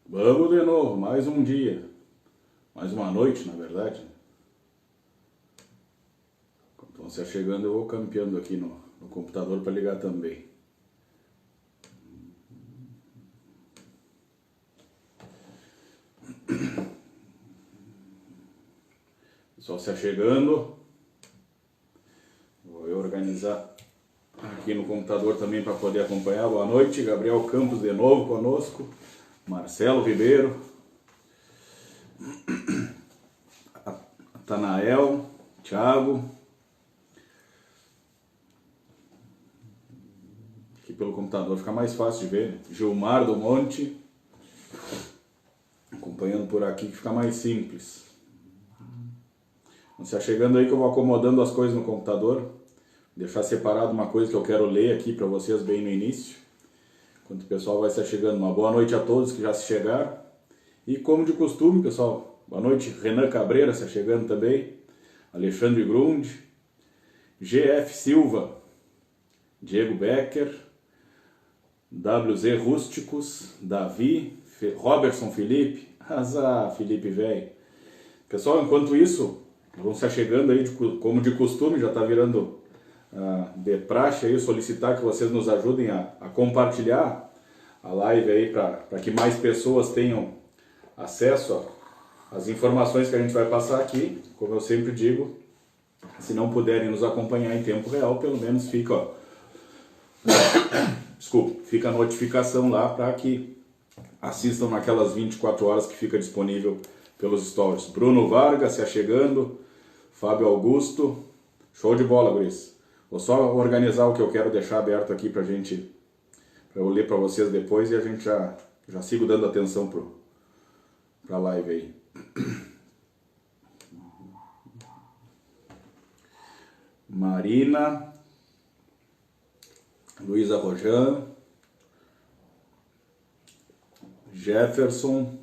Vamos de novo, mais um dia, mais uma noite, na verdade. Quando você chegando, eu vou campeando aqui no computador para ligar também. Pessoal, se chegando, vou organizar aqui no computador também para poder acompanhar. Boa noite, Gabriel Campos de novo conosco, Marcelo Ribeiro, Tanael, Thiago. Aqui pelo computador fica mais fácil de ver, né? Gilmar do Monte, acompanhando por aqui que fica mais simples. Você chegando aí que eu vou acomodando as coisas no computador, deixar separado uma coisa que eu quero ler aqui para vocês bem no início. Enquanto o pessoal vai se chegando, uma boa noite a todos que já se chegaram. E como de costume, pessoal, boa noite, Renan Cabreira se chegando também, Alexandre Grund, GF Silva, Diego Becker, WZ Rústicos, Davi, Robertson Felipe, azar Felipe velho. Pessoal, enquanto isso, vão se chegando aí, como de costume, já está virando de praxe aí, solicitar que vocês nos ajudem a compartilhar a live aí para que mais pessoas tenham acesso às informações que a gente vai passar aqui. Como eu sempre digo, se não puderem nos acompanhar em tempo real, pelo menos fica, fica a notificação lá para que assistam naquelas 24 horas que fica disponível pelos stories. Bruno Vargas se achegando, Fábio Augusto, show de bola, guris. Vou só organizar o que eu quero deixar aberto aqui pra gente, para eu ler para vocês depois e a gente já sigo dando atenção pra live aí. Marina, Luísa Rojan, Jefferson,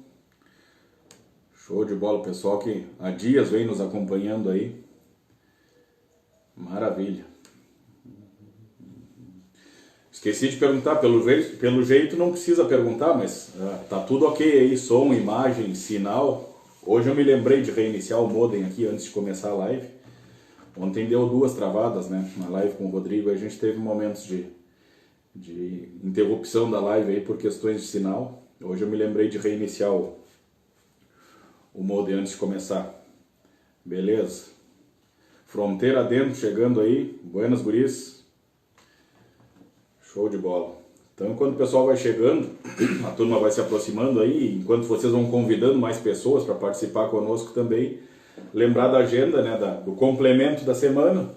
show de bola, pessoal que há dias vem nos acompanhando aí. Maravilha. Esqueci de perguntar, pelo jeito não precisa perguntar, mas tá tudo ok aí, som, imagem, sinal. Hoje eu me lembrei de reiniciar o modem aqui antes de começar a live. Ontem deu 2 travadas, né, na live com o Rodrigo, a gente teve momentos de interrupção da live aí por questões de sinal. Hoje eu me lembrei de reiniciar o modem antes de começar. Beleza? Fronteira dentro, chegando aí. Buenas, guris. Show de bola. Então, enquanto o pessoal vai chegando, a turma vai se aproximando aí, enquanto vocês vão convidando mais pessoas para participar conosco também, lembrar da agenda, né, do complemento da semana.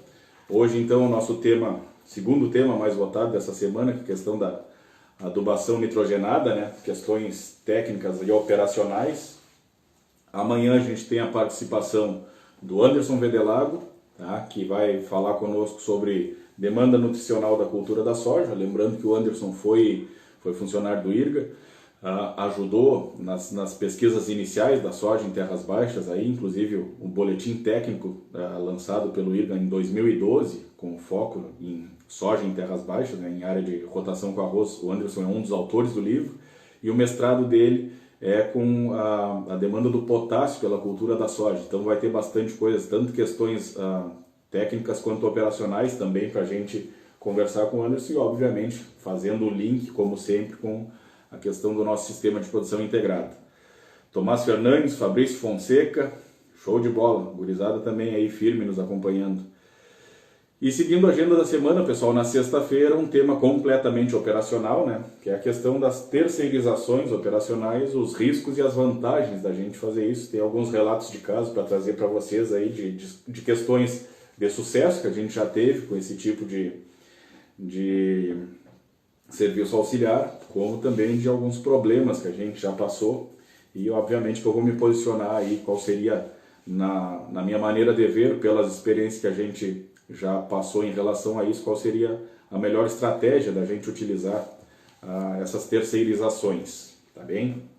Hoje, então, o nosso tema, segundo tema mais votado dessa semana, que é a questão da adubação nitrogenada, né, questões técnicas e operacionais. Amanhã a gente tem a participação do Anderson Vedelago, tá, que vai falar conosco sobre demanda nutricional da cultura da soja. Lembrando que o Anderson foi funcionário do IRGA, ajudou nas pesquisas iniciais da soja em terras baixas, aí, inclusive um boletim técnico lançado pelo IRGA em 2012, com foco em soja em terras baixas, né, em área de rotação com arroz. O Anderson é um dos autores do livro, e o mestrado dele é com a demanda do potássio pela cultura da soja. Então vai ter bastante coisas, tanto questões técnicas quanto operacionais também para a gente conversar com o Anderson, e obviamente fazendo o link, como sempre, com a questão do nosso sistema de produção integrado. Tomás Fernandes, Fabrício Fonseca, show de bola, gurizada também aí firme nos acompanhando. E seguindo a agenda da semana, pessoal, na sexta-feira um tema completamente operacional, né, que é a questão das terceirizações operacionais, os riscos e as vantagens da gente fazer isso. Tem alguns relatos de casos para trazer para vocês aí de questões de sucesso que a gente já teve com esse tipo de serviço auxiliar, como também de alguns problemas que a gente já passou, e obviamente que eu vou me posicionar aí qual seria, na minha maneira de ver, pelas experiências que a gente já passou em relação a isso, qual seria a melhor estratégia da gente utilizar essas terceirizações, tá bem?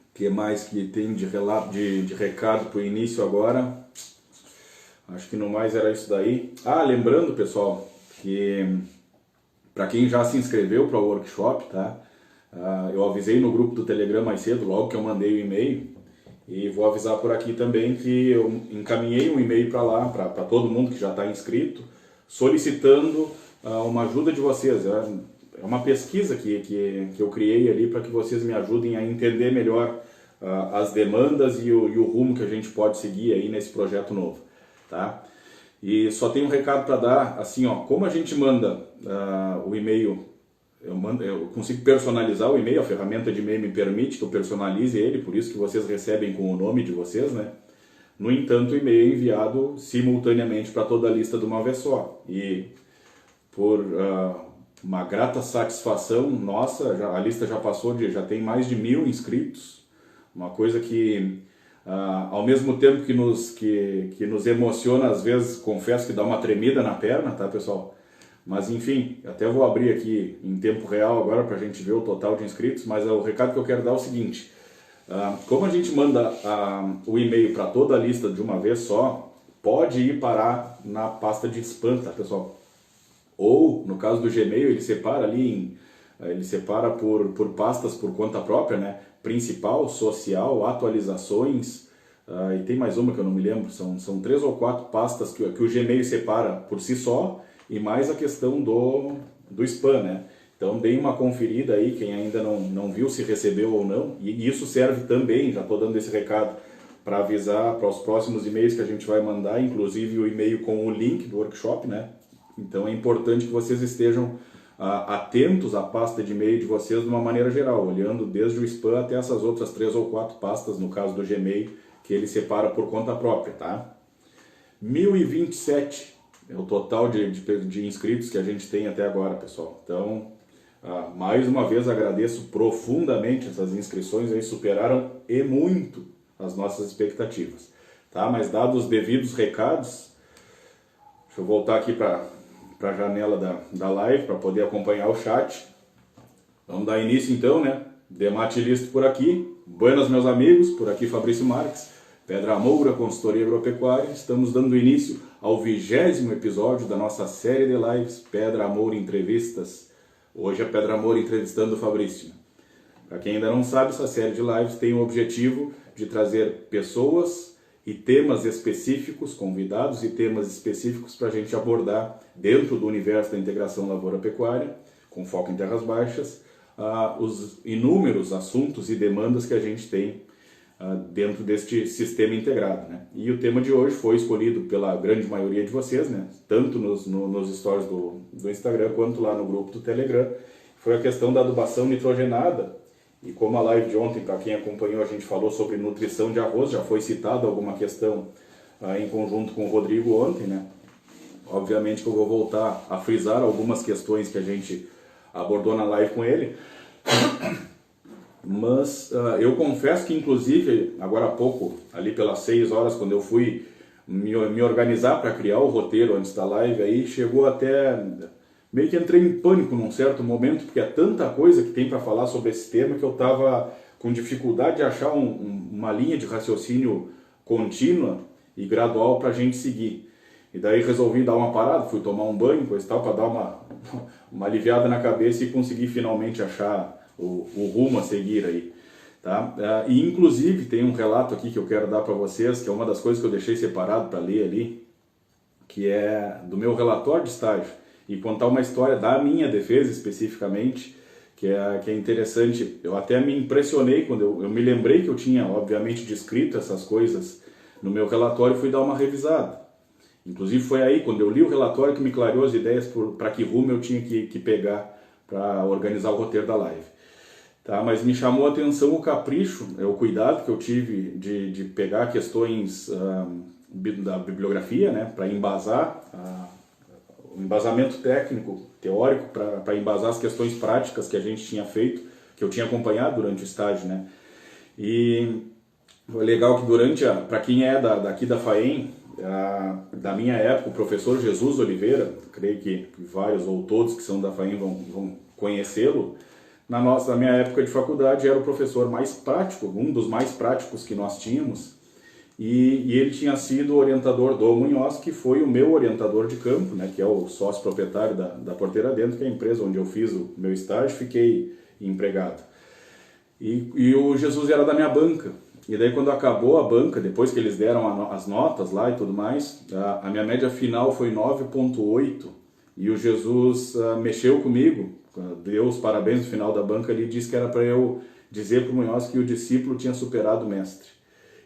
O que mais que tem de recado para o início agora? Acho que no mais era isso daí. Lembrando, pessoal, que para quem já se inscreveu para o workshop, tá? Eu avisei no grupo do Telegram mais cedo, logo que eu mandei o e-mail, e vou avisar por aqui também que eu encaminhei um e-mail para lá, para todo mundo que já está inscrito, solicitando uma ajuda de vocês. É uma pesquisa que eu criei ali para que vocês me ajudem a entender melhor as demandas e o rumo que a gente pode seguir aí nesse projeto novo, tá? E só tem um recado para dar, assim, ó, como a gente manda o e-mail, eu consigo personalizar o e-mail, a ferramenta de e-mail me permite que eu personalize ele, por isso que vocês recebem com o nome de vocês, né? No entanto, o e-mail é enviado simultaneamente para toda a lista de uma vez só. E por uma grata satisfação nossa, a lista já passou já tem mais de 1000 inscritos, uma coisa que ao mesmo tempo que nos emociona, às vezes confesso que dá uma tremida na perna, tá, pessoal? Mas enfim, até vou abrir aqui em tempo real agora para a gente ver o total de inscritos, mas o recado que eu quero dar é o seguinte: como a gente manda o e-mail para toda a lista de uma vez só, pode ir parar na pasta de spam, tá, pessoal? Ou, no caso do Gmail, ele separa ali, ele separa por pastas por conta própria, né? Principal, social, atualizações, e tem mais uma que eu não me lembro, são 3 ou 4 pastas que o Gmail separa por si só, e mais a questão do spam, né? Então deem uma conferida aí, quem ainda não viu se recebeu ou não, e isso serve também, já estou dando esse recado, para avisar para os próximos e-mails que a gente vai mandar, inclusive o e-mail com o link do workshop, né? Então é importante que vocês estejam atentos à pasta de e-mail de vocês de uma maneira geral, olhando desde o spam até essas outras 3 ou 4 pastas, no caso do Gmail, que ele separa por conta própria, tá? 1027 é o total de inscritos que a gente tem até agora, pessoal. Então, mais uma vez agradeço profundamente essas inscrições, aí superaram e muito as nossas expectativas, tá? Mas dados os devidos recados, deixa eu voltar aqui para a janela da live para poder acompanhar o chat. Vamos dar início então, né? Demate Listo por aqui. Buenas, meus amigos. Por aqui Fabrício Marques, Pedra Moura, consultoria agropecuária. Estamos dando início ao 20º episódio da nossa série de lives Pedra Moura Entrevistas. Hoje é Pedra Moura entrevistando o Fabrício. Para quem ainda não sabe, essa série de lives tem o objetivo de trazer pessoas e temas específicos, convidados e temas específicos para a gente abordar dentro do universo da integração lavoura-pecuária, com foco em terras baixas, os inúmeros assuntos e demandas que a gente tem dentro deste sistema integrado, né? E o tema de hoje foi escolhido pela grande maioria de vocês, né? Tanto nos stories do Instagram quanto lá no grupo do Telegram, foi a questão da adubação nitrogenada. E como a live de ontem, para quem acompanhou, a gente falou sobre nutrição de arroz, já foi citada alguma questão em conjunto com o Rodrigo ontem, né? Obviamente que eu vou voltar a frisar algumas questões que a gente abordou na live com ele. Mas eu confesso que, inclusive, agora há pouco, ali pelas 6 horas, quando eu fui me organizar para criar o roteiro antes da live, aí chegou até... meio que entrei em pânico num certo momento, porque é tanta coisa que tem para falar sobre esse tema que eu estava com dificuldade de achar uma linha de raciocínio contínua e gradual para a gente seguir. E daí resolvi dar uma parada, fui tomar um banho, coisa e tal, para dar uma aliviada na cabeça e conseguir finalmente achar o rumo a seguir aí. Tá? E inclusive tem um relato aqui que eu quero dar para vocês, que é uma das coisas que eu deixei separado para ler ali, que é do meu relatório de estágio, e contar uma história da minha defesa especificamente, que é interessante. Eu até me impressionei quando eu me lembrei que eu tinha, obviamente, descrito essas coisas no meu relatório e fui dar uma revisada. Inclusive foi aí, quando eu li o relatório, que me clareou as ideias para que rumo eu tinha que pegar para organizar o roteiro da live. Tá? Mas me chamou a atenção o capricho, o cuidado que eu tive de pegar questões da bibliografia, né, para embasar o embasamento técnico, teórico, para embasar as questões práticas que a gente tinha feito, que eu tinha acompanhado durante o estágio, né? E foi legal que para quem é daqui da FAEM, da minha época, o professor Jesus Oliveira, creio que vários ou todos que são da FAEM vão conhecê-lo, na minha época de faculdade era o professor mais prático, um dos mais práticos que nós tínhamos, e ele tinha sido orientador do Munhoz, que foi o meu orientador de campo, né, que é o sócio proprietário da Porteira Dentro, que é a empresa onde eu fiz o meu estágio. Fiquei empregado. E o Jesus era da minha banca. E daí quando acabou a banca, depois que eles deram as notas lá e tudo mais, a minha média final foi 9,8 e o Jesus mexeu comigo, deu os parabéns no final da banca, ele disse que era para eu dizer para o Munhoz que o discípulo tinha superado o mestre.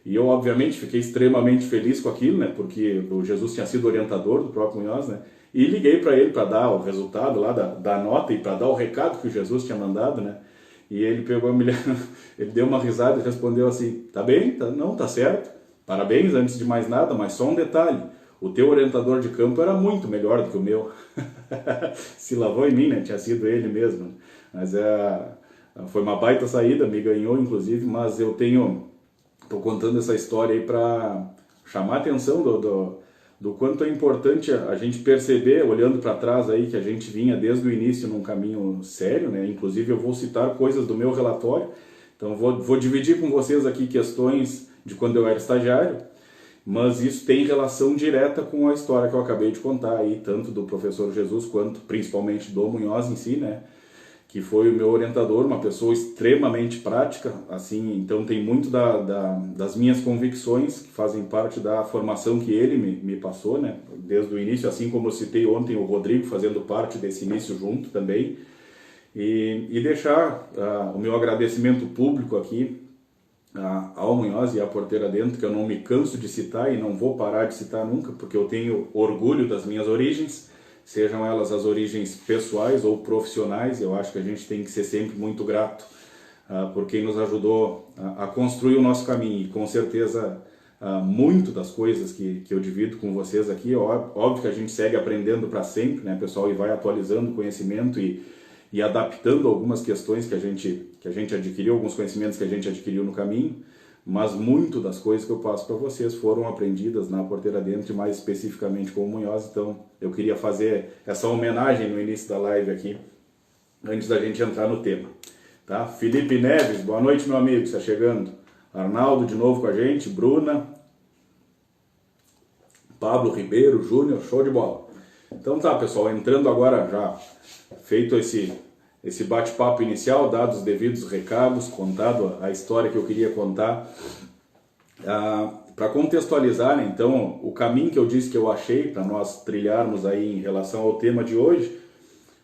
E eu obviamente fiquei extremamente feliz com aquilo, né, porque o Jesus tinha sido orientador do próprio Munhoz, né, e liguei para ele para dar o resultado lá da nota e para dar o recado que o Jesus tinha mandado, né. E ele pegou, ele deu uma risada e respondeu assim: tá bem, não, tá certo, parabéns antes de mais nada, mas só um detalhe, o teu orientador de campo era muito melhor do que o meu. Se lavou em mim, né? Tinha sido ele mesmo. Mas foi uma baita saída, me ganhou inclusive, mas eu tô contando essa história aí para chamar a atenção do quanto é importante a gente perceber, olhando para trás aí, que a gente vinha desde o início num caminho sério, né? Inclusive eu vou citar coisas do meu relatório, então vou dividir com vocês aqui questões de quando eu era estagiário, mas isso tem relação direta com a história que eu acabei de contar aí, tanto do professor Jesus quanto principalmente do Munhoz em si, né? Que foi o meu orientador, uma pessoa extremamente prática, assim, então tem muito das minhas convicções que fazem parte da formação que ele me passou, né, desde o início, assim como eu citei ontem o Rodrigo fazendo parte desse início junto também, e deixar o meu agradecimento público aqui ao Munhoz e à Porteira Dentro, que eu não me canso de citar e não vou parar de citar nunca, porque eu tenho orgulho das minhas origens, sejam elas as origens pessoais ou profissionais. Eu acho que a gente tem que ser sempre muito grato por quem nos ajudou a construir o nosso caminho. E com certeza, muito das coisas que eu divido com vocês aqui, óbvio que a gente segue aprendendo para sempre, né, pessoal, e vai atualizando o conhecimento e adaptando algumas questões que a gente adquiriu, alguns conhecimentos que a gente adquiriu no caminho. Mas muito das coisas que eu passo para vocês foram aprendidas na Porteira Dentro, e mais especificamente com o Munhoz. Então eu queria fazer essa homenagem no início da live aqui, antes da gente entrar no tema. Tá? Felipe Neves, boa noite, meu amigo, está chegando. Arnaldo de novo com a gente, Bruna, Pablo Ribeiro, Júnior, show de bola. Então tá, pessoal, entrando agora, já feito esse bate-papo inicial, dados os devidos recados, contado a história que eu queria contar, para contextualizar, né, então, o caminho que eu disse que eu achei para nós trilharmos aí em relação ao tema de hoje,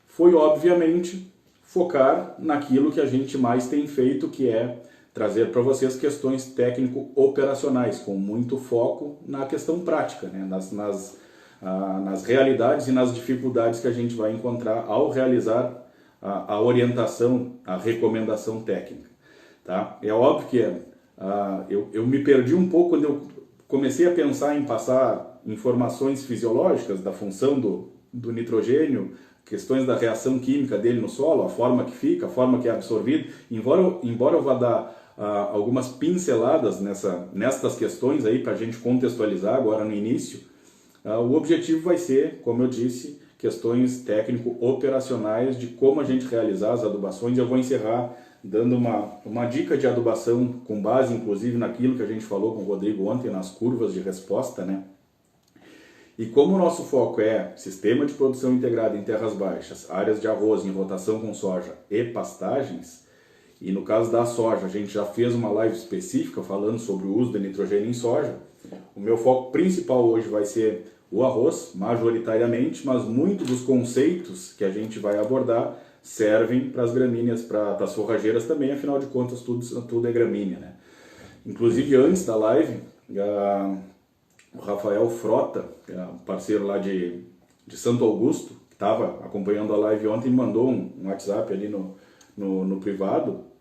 foi obviamente focar naquilo que a gente mais tem feito, que é trazer para vocês questões técnico-operacionais, com muito foco na questão prática, né, nas realidades e nas dificuldades que a gente vai encontrar ao realizar a orientação, a recomendação técnica. Tá? É óbvio que eu me perdi um pouco quando eu comecei a pensar em passar informações fisiológicas da função do nitrogênio, questões da reação química dele no solo, a forma que fica, a forma que é absorvido. Embora eu vá dar algumas pinceladas nestas questões aí para a gente contextualizar agora no início, o objetivo vai ser, como eu disse, questões técnico-operacionais de como a gente realizar as adubações. Eu vou encerrar dando uma dica de adubação com base, inclusive, naquilo que a gente falou com o Rodrigo ontem, nas curvas de resposta, né? E como o nosso foco é sistema de produção integrada em terras baixas, áreas de arroz em rotação com soja e pastagens, e no caso da soja, a gente já fez uma live específica falando sobre o uso de nitrogênio em soja, o meu foco principal hoje vai ser o arroz, majoritariamente, mas muitos dos conceitos que a gente vai abordar servem para as gramíneas, para as forrageiras também, afinal de contas tudo é gramínea, né? Inclusive antes da live, o Rafael Frota, parceiro lá de Santo Augusto, que estava acompanhando a live ontem, mandou um WhatsApp ali no privado,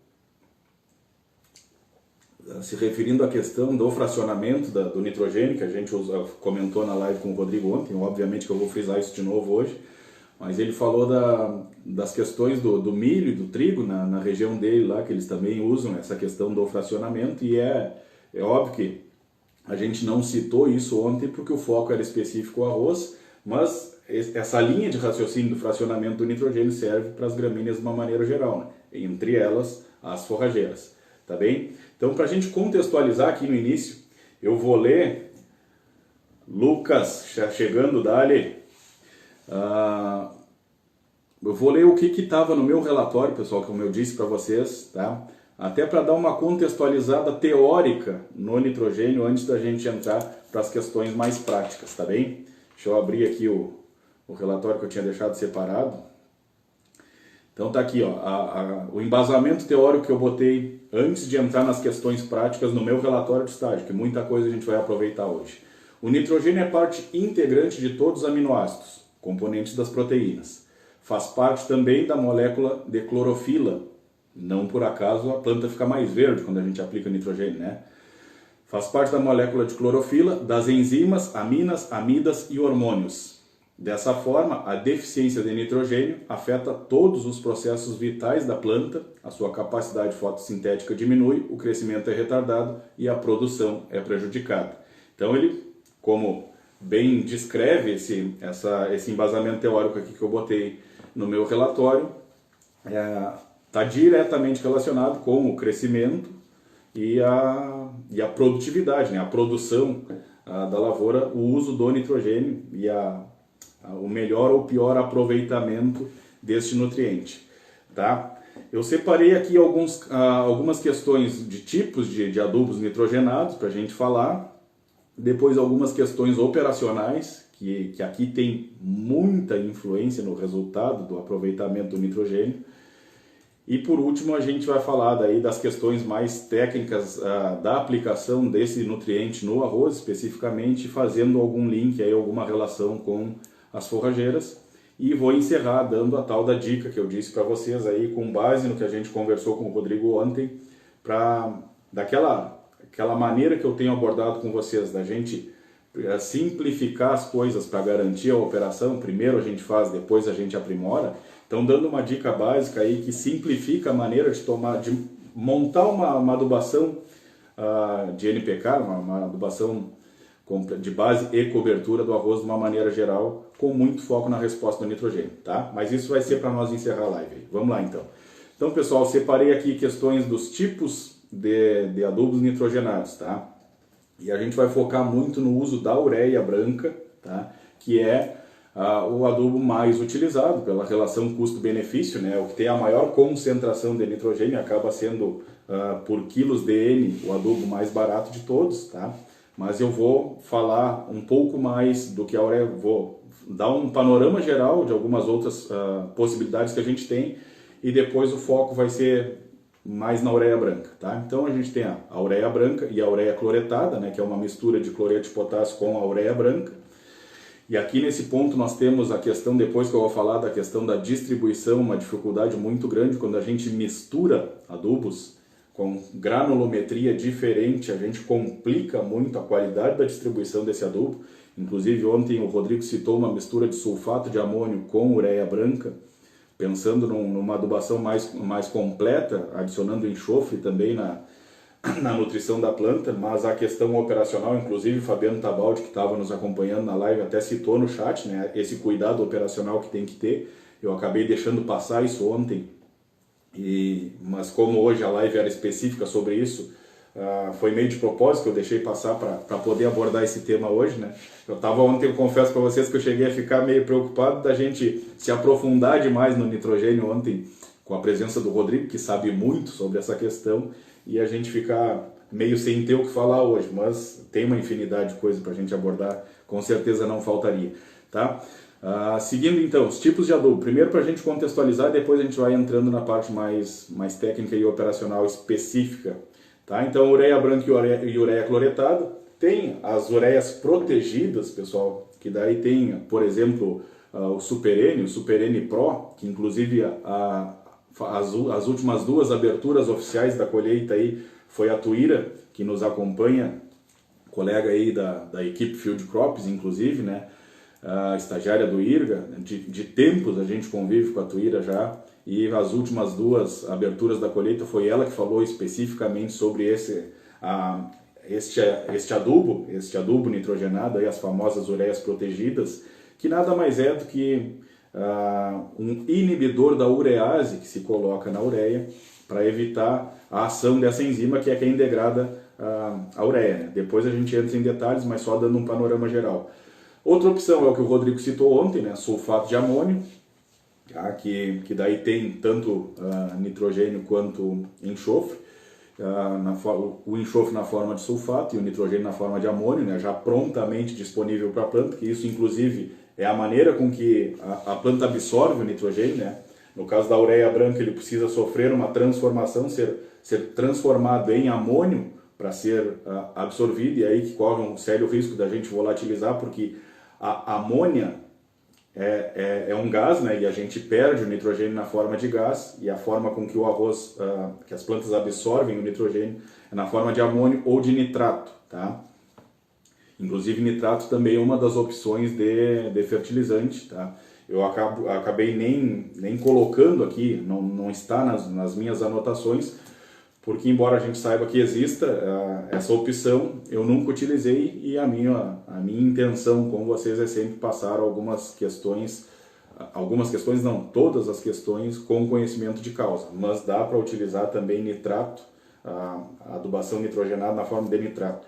se referindo à questão do fracionamento do nitrogênio, que a gente comentou na live com o Rodrigo ontem. Obviamente que eu vou frisar isso de novo hoje, mas ele falou das questões do milho e do trigo na região dele lá, que eles também usam essa questão do fracionamento, e é óbvio que a gente não citou isso ontem porque o foco era específico ao arroz, mas essa linha de raciocínio do fracionamento do nitrogênio serve para as gramíneas de uma maneira geral, né? Entre elas as forrageiras, tá bem? Então, para a gente contextualizar aqui no início, eu vou ler Lucas, chegando, dali, eu vou ler o que estava no meu relatório, pessoal, como eu disse para vocês, tá? Até para dar uma contextualizada teórica no nitrogênio antes da gente entrar para as questões mais práticas, tá bem? Deixa eu abrir aqui o relatório que eu tinha deixado separado. Então tá aqui, ó, o embasamento teórico que eu botei antes de entrar nas questões práticas no meu relatório de estágio, que muita coisa a gente vai aproveitar hoje. O nitrogênio é parte integrante de todos os aminoácidos, componentes das proteínas. Faz parte também da molécula de clorofila. Não por acaso a planta fica mais verde quando a gente aplica nitrogênio, né? Faz parte da molécula de clorofila, das enzimas, aminas, amidas e hormônios. Dessa forma, a deficiência de nitrogênio afeta todos os processos vitais da planta, a sua capacidade fotossintética diminui, o crescimento é retardado e a produção é prejudicada. Então ele, como bem descreve esse embasamento teórico aqui que eu botei no meu relatório, está diretamente relacionado com o crescimento e a produtividade, né? A produção da lavoura, o uso do nitrogênio e o melhor ou pior aproveitamento deste nutriente. Tá? Eu separei aqui algumas questões de tipos de adubos nitrogenados para a gente falar, depois algumas questões operacionais, que aqui tem muita influência no resultado do aproveitamento do nitrogênio. E por último a gente vai falar daí das questões mais técnicas da aplicação desse nutriente no arroz, especificamente fazendo algum link, aí, alguma relação com as forrageiras. E vou encerrar dando a tal da dica que eu disse para vocês aí, com base no que a gente conversou com o Rodrigo ontem, daquela maneira que eu tenho abordado com vocês, da gente simplificar as coisas para garantir a operação. Primeiro a gente faz, depois a gente aprimora. Então, dando uma dica básica aí que simplifica a maneira de montar uma adubação de NPK, uma adubação de base e cobertura do arroz de uma maneira geral, com muito foco na resposta do nitrogênio, tá? Mas isso vai ser para nós encerrar a live aí. Vamos lá então. Então, pessoal, separei aqui questões dos tipos de adubos nitrogenados, tá? E a gente vai focar muito no uso da ureia branca, tá? Que é o adubo mais utilizado pela relação custo-benefício, né? O que tem a maior concentração de nitrogênio acaba sendo, por quilos de N, o adubo mais barato de todos, tá? Mas eu vou falar um pouco mais do que a ureia, vou dar um panorama geral de algumas outras possibilidades que a gente tem, e depois o foco vai ser mais na ureia branca, tá? Então a gente tem a ureia branca e a ureia cloretada, né? Que é uma mistura de cloreto de potássio com a ureia branca. E aqui nesse ponto nós temos a questão, depois que eu vou falar da questão da distribuição, uma dificuldade muito grande quando a gente mistura adubos com granulometria diferente, a gente complica muito a qualidade da distribuição desse adubo. Inclusive ontem o Rodrigo citou uma mistura de sulfato de amônio com ureia branca, pensando numa adubação mais completa, adicionando enxofre também na nutrição da planta. Mas a questão operacional, inclusive o Fabiano Tabaldi, que estava nos acompanhando na live, até citou no chat, né, esse cuidado operacional que tem que ter. Eu acabei deixando passar isso ontem, mas como hoje a live era específica sobre isso, foi meio de propósito que eu deixei passar para poder abordar esse tema hoje, né? Eu confesso para vocês que eu cheguei a ficar meio preocupado da gente se aprofundar demais no nitrogênio ontem, com a presença do Rodrigo, que sabe muito sobre essa questão, e a gente ficar meio sem ter o que falar hoje, mas tem uma infinidade de coisas para a gente abordar, com certeza não faltaria, tá? Seguindo então, os tipos de adubo. Primeiro para a gente contextualizar, depois a gente vai entrando na parte mais técnica e operacional específica. Tá? Então, ureia branca e ureia cloretada. Tem as ureias protegidas, pessoal, que daí tem, por exemplo, o Super N Pro, que inclusive as últimas duas aberturas oficiais da colheita aí foi a Tuíra, que nos acompanha, colega aí da equipe Field Crops, inclusive, né? Estagiária do IRGA, de tempos a gente convive com a Tuíra já, e as últimas duas aberturas da colheita foi ela que falou especificamente sobre este adubo nitrogenado, aí, as famosas ureias protegidas, que nada mais é do que um inibidor da urease que se coloca na ureia para evitar a ação dessa enzima, que é quem degrada a ureia, né? Depois a gente entra em detalhes, mas só dando um panorama geral. Outra opção é o que o Rodrigo citou ontem, né? Sulfato de amônio. tá? Que daí tem tanto nitrogênio quanto enxofre. O enxofre na forma de sulfato e o nitrogênio na forma de amônio, né, já prontamente disponível para a planta, que isso inclusive é a maneira com que a planta absorve o nitrogênio, né? No caso da ureia branca, ele precisa sofrer uma transformação, ser transformado em amônio para ser absorvido, e aí que corre um sério risco da gente volatilizar, porque a amônia é um gás, né? E a gente perde o nitrogênio na forma de gás, e a forma com que o arroz, que as plantas absorvem o nitrogênio é na forma de amônio ou de nitrato, tá? Inclusive nitrato também é uma das opções de fertilizante, tá? Eu acabei nem colocando aqui, não está nas minhas anotações, porque embora a gente saiba que exista essa opção, eu nunca utilizei, e a minha intenção com vocês é sempre passar algumas questões não, todas as questões com conhecimento de causa, mas dá para utilizar também nitrato, a adubação nitrogenada na forma de nitrato.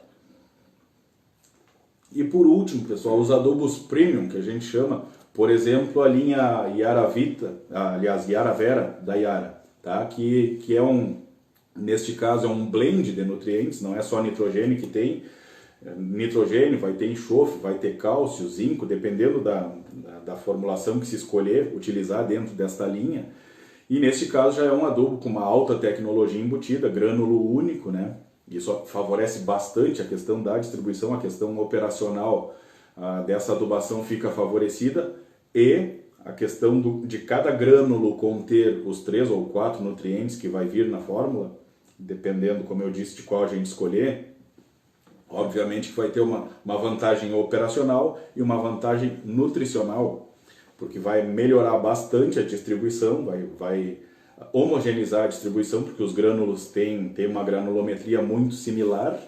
E por último, pessoal, os adubos premium, que a gente chama, por exemplo, a linha Yara Vita, aliás, Yara Vera da Yara, tá? Que neste caso é um blend de nutrientes, não é só nitrogênio que tem. Nitrogênio, vai ter enxofre, vai ter cálcio, zinco, dependendo da formulação que se escolher utilizar dentro desta linha. E neste caso já é um adubo com uma alta tecnologia embutida, grânulo único, né? Isso favorece bastante a questão da distribuição, a questão operacional dessa adubação fica favorecida, e a questão de cada grânulo conter os 3 ou 4 nutrientes que vai vir na fórmula, dependendo, como eu disse, de qual a gente escolher. Obviamente que vai ter uma vantagem operacional e uma vantagem nutricional, porque vai melhorar bastante a distribuição, vai homogeneizar a distribuição, porque os grânulos têm uma granulometria muito similar,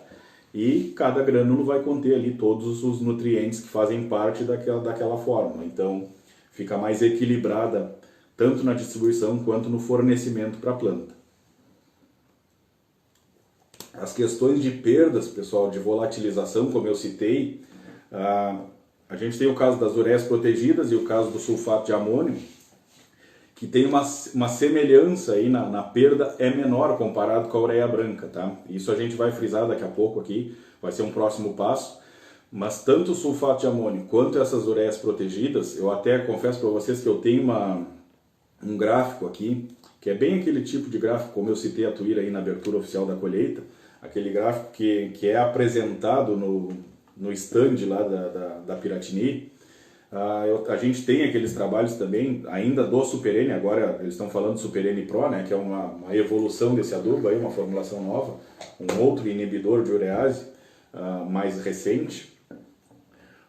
e cada grânulo vai conter ali todos os nutrientes que fazem parte daquela fórmula. Então fica mais equilibrada tanto na distribuição quanto no fornecimento para a planta. As questões de perdas, pessoal, de volatilização, como eu citei, a gente tem o caso das ureias protegidas e o caso do sulfato de amônio, que tem uma semelhança aí na perda, é menor comparado com a ureia branca, tá? Isso a gente vai frisar daqui a pouco aqui, vai ser um próximo passo. Mas tanto o sulfato de amônio quanto essas ureias protegidas, eu até confesso para vocês que eu tenho um gráfico aqui, que é bem aquele tipo de gráfico, como eu citei a Tuíra aí na abertura oficial da colheita, aquele gráfico que é apresentado no stand lá da Piratini. A gente tem aqueles trabalhos também, ainda do Super N, agora eles estão falando do Super N Pro, né, que é uma evolução desse adubo, aí, uma formulação nova, um outro inibidor de urease, mais recente.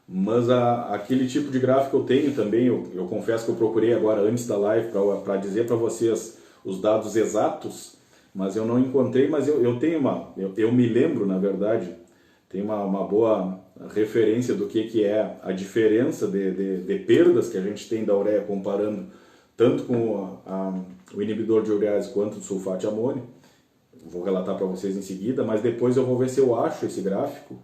Mas aquele tipo de gráfico eu tenho também, eu confesso que eu procurei agora antes da live para dizer para vocês os dados exatos, mas eu não encontrei, mas eu tenho eu me lembro, na verdade, tem uma boa referência do que é a diferença de perdas que a gente tem da ureia comparando tanto com o inibidor de urease quanto o sulfato de amônio. Vou relatar para vocês em seguida, mas depois eu vou ver se eu acho esse gráfico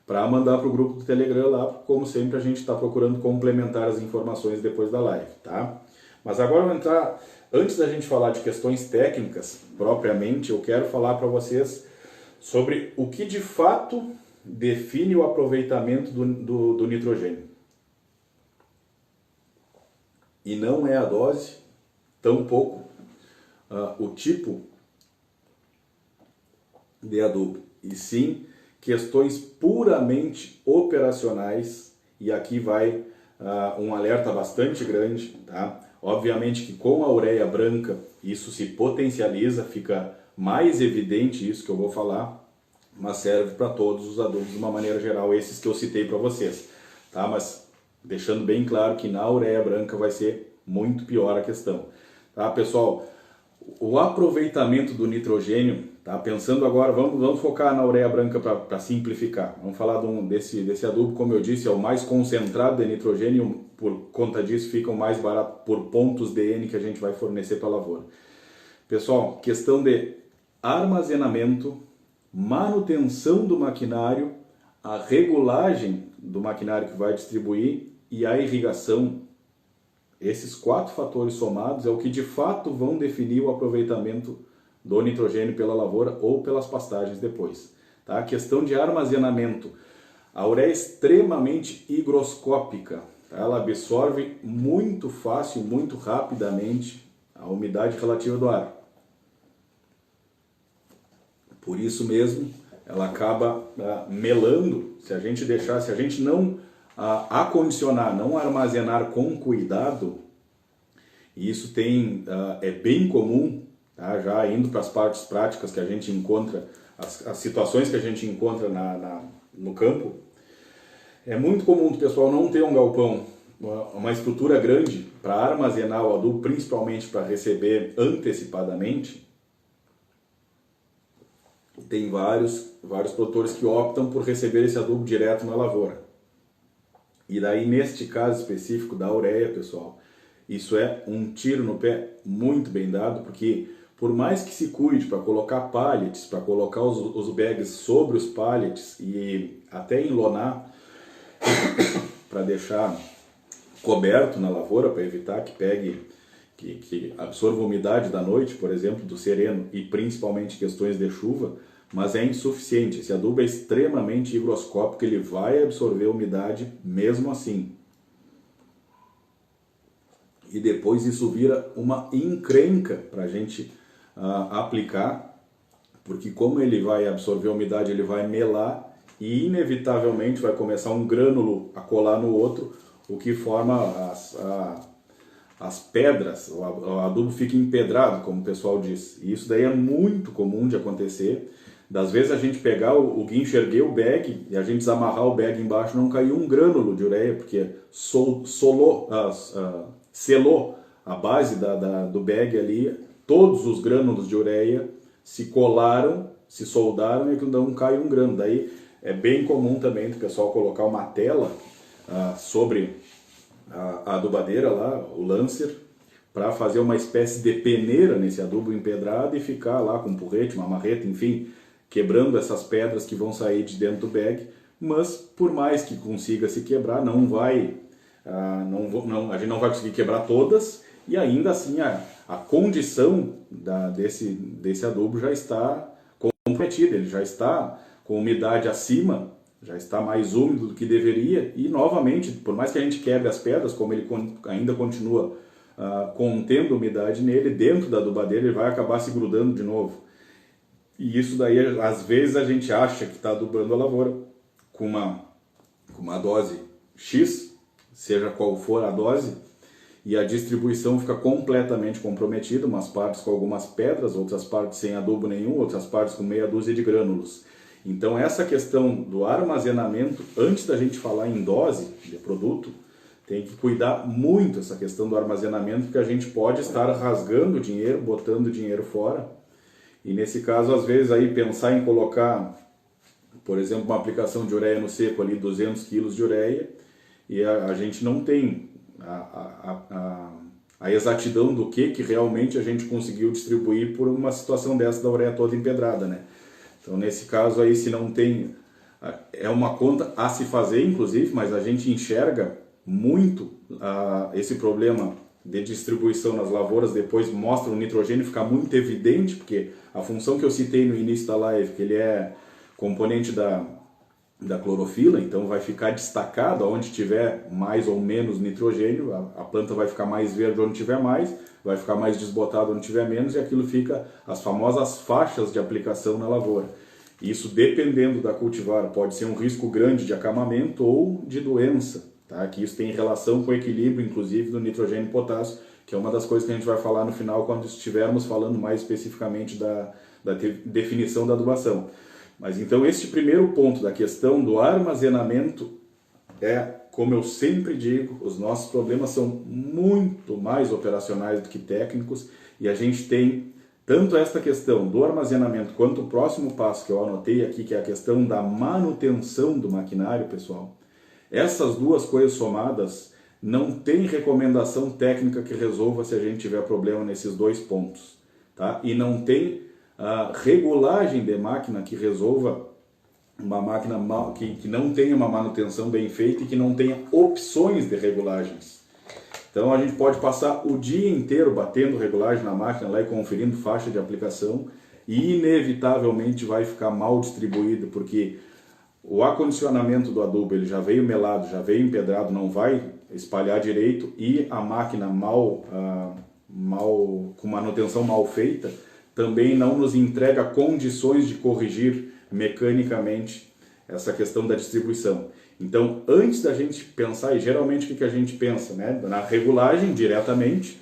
para mandar para o grupo do Telegram lá, como sempre a gente está procurando complementar as informações depois da live, tá? Mas agora eu vou entrar, antes da gente falar de questões técnicas propriamente, eu quero falar para vocês sobre o que de fato define o aproveitamento do nitrogênio. E não é a dose, tampouco o tipo de adubo, e sim questões puramente operacionais, e aqui vai um alerta bastante grande, tá? Obviamente que com a ureia branca isso se potencializa, fica mais evidente isso que eu vou falar, mas serve para todos os adubos de uma maneira geral, esses que eu citei para vocês, tá? Mas deixando bem claro que na ureia branca vai ser muito pior a questão, tá, pessoal? O aproveitamento do nitrogênio, tá? Pensando agora, vamos focar na ureia branca para simplificar. Vamos falar desse adubo, como eu disse, é o mais concentrado de nitrogênio, por conta disso fica o mais barato por pontos de N que a gente vai fornecer para a lavoura. Pessoal, questão de armazenamento, manutenção do maquinário, a regulagem do maquinário que vai distribuir e a irrigação Esses 4 fatores somados é o que de fato vão definir o aproveitamento do nitrogênio pela lavoura ou pelas pastagens depois. Tá? A questão de armazenamento. A ureia é extremamente higroscópica. Tá? Ela absorve muito fácil, muito rapidamente a umidade relativa do ar. Por isso mesmo, ela acaba melando. Se a gente não acondicionar, não armazenar com cuidado, e isso é bem comum, tá? Já indo para as partes práticas que a gente encontra, as situações que a gente encontra no campo, é muito comum o pessoal não ter um galpão, uma estrutura grande para armazenar o adubo, principalmente para receber antecipadamente. Tem vários produtores que optam por receber esse adubo direto na lavoura. E daí, neste caso específico da ureia, pessoal, isso é um tiro no pé muito bem dado, porque por mais que se cuide para colocar pallets, para colocar os bags sobre os pallets e até enlonar, para deixar coberto na lavoura, para evitar que absorva a umidade da noite, por exemplo, do sereno, e principalmente questões de chuva, mas é insuficiente. Esse adubo é extremamente higroscópico, ele vai absorver a umidade mesmo assim. E depois isso vira uma encrenca para a gente aplicar, porque como ele vai absorver a umidade, ele vai melar e inevitavelmente vai começar um grânulo a colar no outro, o que forma as pedras, o adubo fica empedrado, como o pessoal diz. E isso daí é muito comum de acontecer. Das vezes a gente pegar o guincho, erguer o bag e a gente desamarrar o bag embaixo, não caiu um grânulo de ureia, porque selou a base do bag ali, todos os grânulos de ureia se colaram, se soldaram e não caiu um grânulo. Daí é bem comum também o pessoal colocar uma tela sobre a adubadeira lá, o lancer, para fazer uma espécie de peneira nesse adubo empedrado e ficar lá com um porrete, uma marreta, enfim, quebrando essas pedras que vão sair de dentro do bag. Mas por mais que consiga se quebrar, a gente não vai conseguir quebrar todas, e ainda assim a condição desse adubo já está comprometida, ele já está com umidade acima, já está mais úmido do que deveria, e novamente, por mais que a gente quebre as pedras, como ele ainda continua contendo umidade nele, dentro da adubadeira ele vai acabar se grudando de novo. E isso daí, às vezes a gente acha que está adubando a lavoura com uma dose X, seja qual for a dose, e a distribuição fica completamente comprometida, umas partes com algumas pedras, outras partes sem adubo nenhum, outras partes com meia dúzia de grânulos. Então essa questão do armazenamento, antes da gente falar em dose de produto, tem que cuidar muito essa questão do armazenamento, porque a gente pode estar rasgando dinheiro, botando dinheiro fora. E nesse caso, às vezes, aí pensar em colocar, por exemplo, uma aplicação de ureia no seco ali, 200 kg de ureia, e a gente não tem a exatidão do que realmente a gente conseguiu distribuir por uma situação dessa da ureia toda empedrada, né? Então, nesse caso aí, se não tem... É uma conta a se fazer, inclusive, mas a gente enxerga muito esse problema de distribuição nas lavouras, depois mostra o nitrogênio ficar muito evidente, porque a função que eu citei no início da live, que ele é componente da clorofila, então vai ficar destacado onde tiver mais ou menos nitrogênio, a planta vai ficar mais verde onde tiver mais, vai ficar mais desbotada onde tiver menos, e aquilo fica as famosas faixas de aplicação na lavoura. Isso, dependendo da cultivar, pode ser um risco grande de acamamento ou de doença, tá? Que isso tem relação com o equilíbrio, inclusive, do nitrogênio e potássio, que é uma das coisas que a gente vai falar no final, quando estivermos falando mais especificamente da definição da adubação. Mas então este primeiro ponto da questão do armazenamento como eu sempre digo, os nossos problemas são muito mais operacionais do que técnicos, e a gente tem tanto esta questão do armazenamento quanto o próximo passo que eu anotei aqui, que é a questão da manutenção do maquinário, pessoal. Essas duas coisas somadas, não tem recomendação técnica que resolva se a gente tiver problema nesses dois pontos, tá? E não tem regulagem de máquina que resolva uma máquina que não tenha uma manutenção bem feita e que não tenha opções de regulagens. Então a gente pode passar o dia inteiro batendo regulagem na máquina lá e conferindo faixa de aplicação e inevitavelmente vai ficar mal distribuído, porque o acondicionamento do adubo ele já veio melado, já veio empedrado, não vai espalhar direito, e a máquina com manutenção mal feita também não nos entrega condições de corrigir mecanicamente essa questão da distribuição. Então, antes da gente pensar, e geralmente o que a gente pensa, né? Na regulagem diretamente,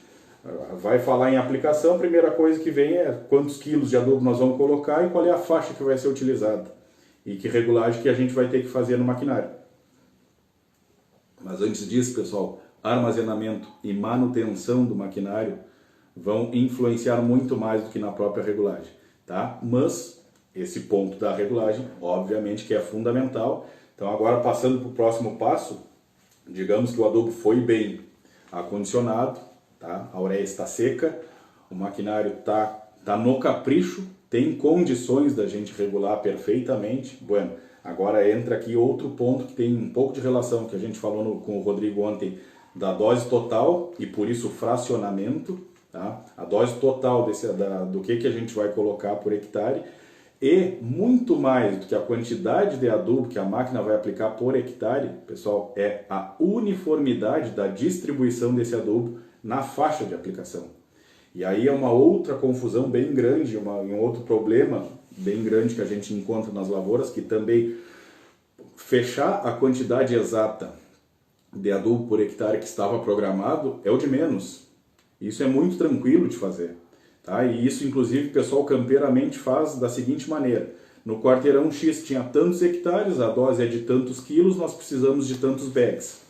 vai falar em aplicação, a primeira coisa que vem é quantos quilos de adubo nós vamos colocar e qual é a faixa que vai ser utilizada e que regulagem que a gente vai ter que fazer no maquinário. Mas antes disso, pessoal, armazenamento e manutenção do maquinário vão influenciar muito mais do que na própria regulagem, tá? Mas esse ponto da regulagem, obviamente que é fundamental. Então agora passando para o próximo passo, digamos que o adubo foi bem acondicionado, tá? A ureia está seca, o maquinário tá no capricho, tem condições da gente regular perfeitamente. Bueno, agora entra aqui outro ponto que tem um pouco de relação, que a gente falou com o Rodrigo ontem, da dose total e por isso fracionamento, tá? A dose total do que a gente vai colocar por hectare, e muito mais do que a quantidade de adubo que a máquina vai aplicar por hectare, pessoal, é a uniformidade da distribuição desse adubo na faixa de aplicação. E aí é uma outra confusão bem grande, um outro problema bem grande que a gente encontra nas lavouras, que também fechar a quantidade exata de adubo por hectare que estava programado é o de menos. Isso é muito tranquilo de fazer. Tá? E isso, inclusive, o pessoal campeiramente faz da seguinte maneira. No quarteirão X tinha tantos hectares, a dose é de tantos quilos, nós precisamos de tantos bags.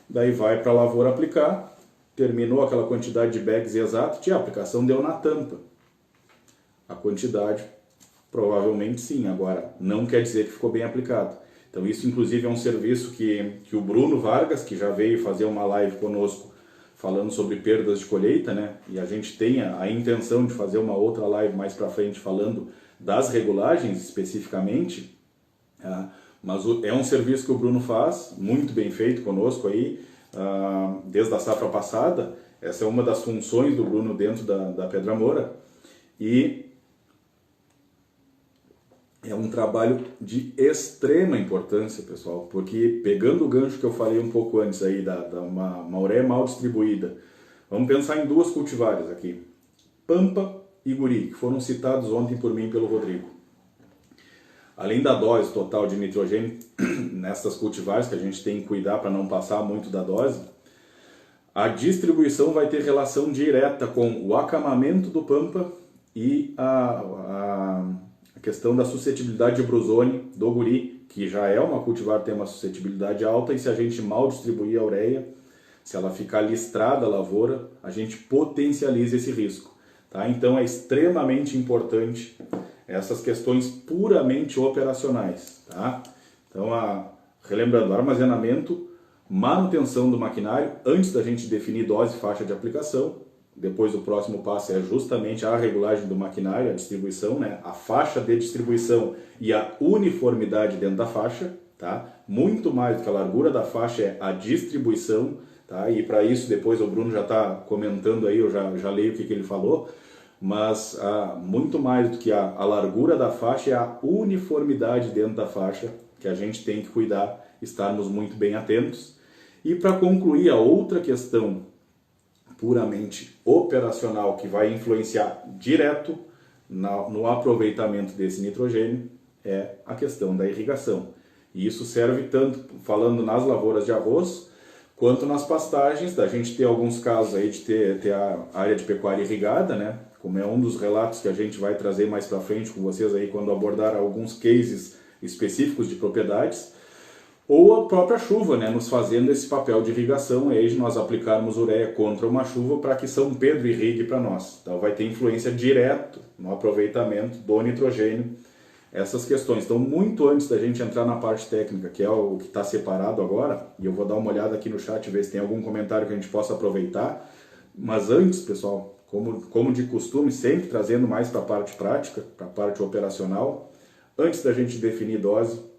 Daí vai para a lavoura aplicar, terminou aquela quantidade de bags exato, a aplicação deu na tampa. A quantidade, provavelmente sim, agora não quer dizer que ficou bem aplicado. Então isso, inclusive, é um serviço que o Bruno Vargas, que já veio fazer uma live conosco, falando sobre perdas de colheita, né? E a gente tem a intenção de fazer uma outra live mais para frente falando das regulagens especificamente, mas é um serviço que o Bruno faz, muito bem feito conosco aí, desde a safra passada. Essa é uma das funções do Bruno dentro da Pedra Moura, e é um trabalho de extrema importância, pessoal, porque pegando o gancho que eu falei um pouco antes aí, uma ureia mal distribuída, vamos pensar em duas cultivares aqui, Pampa e Guri, que foram citados ontem por mim e pelo Rodrigo. Além da dose total de nitrogênio nessas cultivares, que a gente tem que cuidar para não passar muito da dose, a distribuição vai ter relação direta com o acamamento do Pampa e a questão da suscetibilidade de brusone do Guri, que já é uma cultivar que tem uma suscetibilidade alta, e se a gente mal distribuir a ureia, se ela ficar listrada a lavoura, a gente potencializa esse risco. Tá? Então é extremamente importante essas questões puramente operacionais. Tá? Então, relembrando, armazenamento, manutenção do maquinário, antes da gente definir dose e faixa de aplicação. Depois o próximo passo é justamente a regulagem do maquinário, a distribuição, né? A faixa de distribuição e a uniformidade dentro da faixa. Tá? Muito mais do que a largura da faixa é a distribuição. Tá? E para isso depois o Bruno já está comentando aí, eu já leio o que ele falou. Mas muito mais do que a largura da faixa é a uniformidade dentro da faixa que a gente tem que cuidar, estarmos muito bem atentos. E para concluir, a outra questão puramente operacional que vai influenciar direto no aproveitamento desse nitrogênio é a questão da irrigação. E isso serve tanto falando nas lavouras de arroz, quanto nas pastagens, da gente ter alguns casos aí de ter a área de pecuária irrigada, né? Como é um dos relatos que a gente vai trazer mais para frente com vocês aí quando abordar alguns cases específicos de propriedades, ou a própria chuva, né, nos fazendo esse papel de irrigação, e aí nós aplicarmos ureia contra uma chuva para que São Pedro irrigue para nós. Então vai ter influência direta no aproveitamento do nitrogênio, essas questões. Então, muito antes da gente entrar na parte técnica, que é o que está separado agora, e eu vou dar uma olhada aqui no chat, ver se tem algum comentário que a gente possa aproveitar, mas antes, pessoal, como de costume, sempre trazendo mais para a parte prática, para a parte operacional, antes da gente definir dose,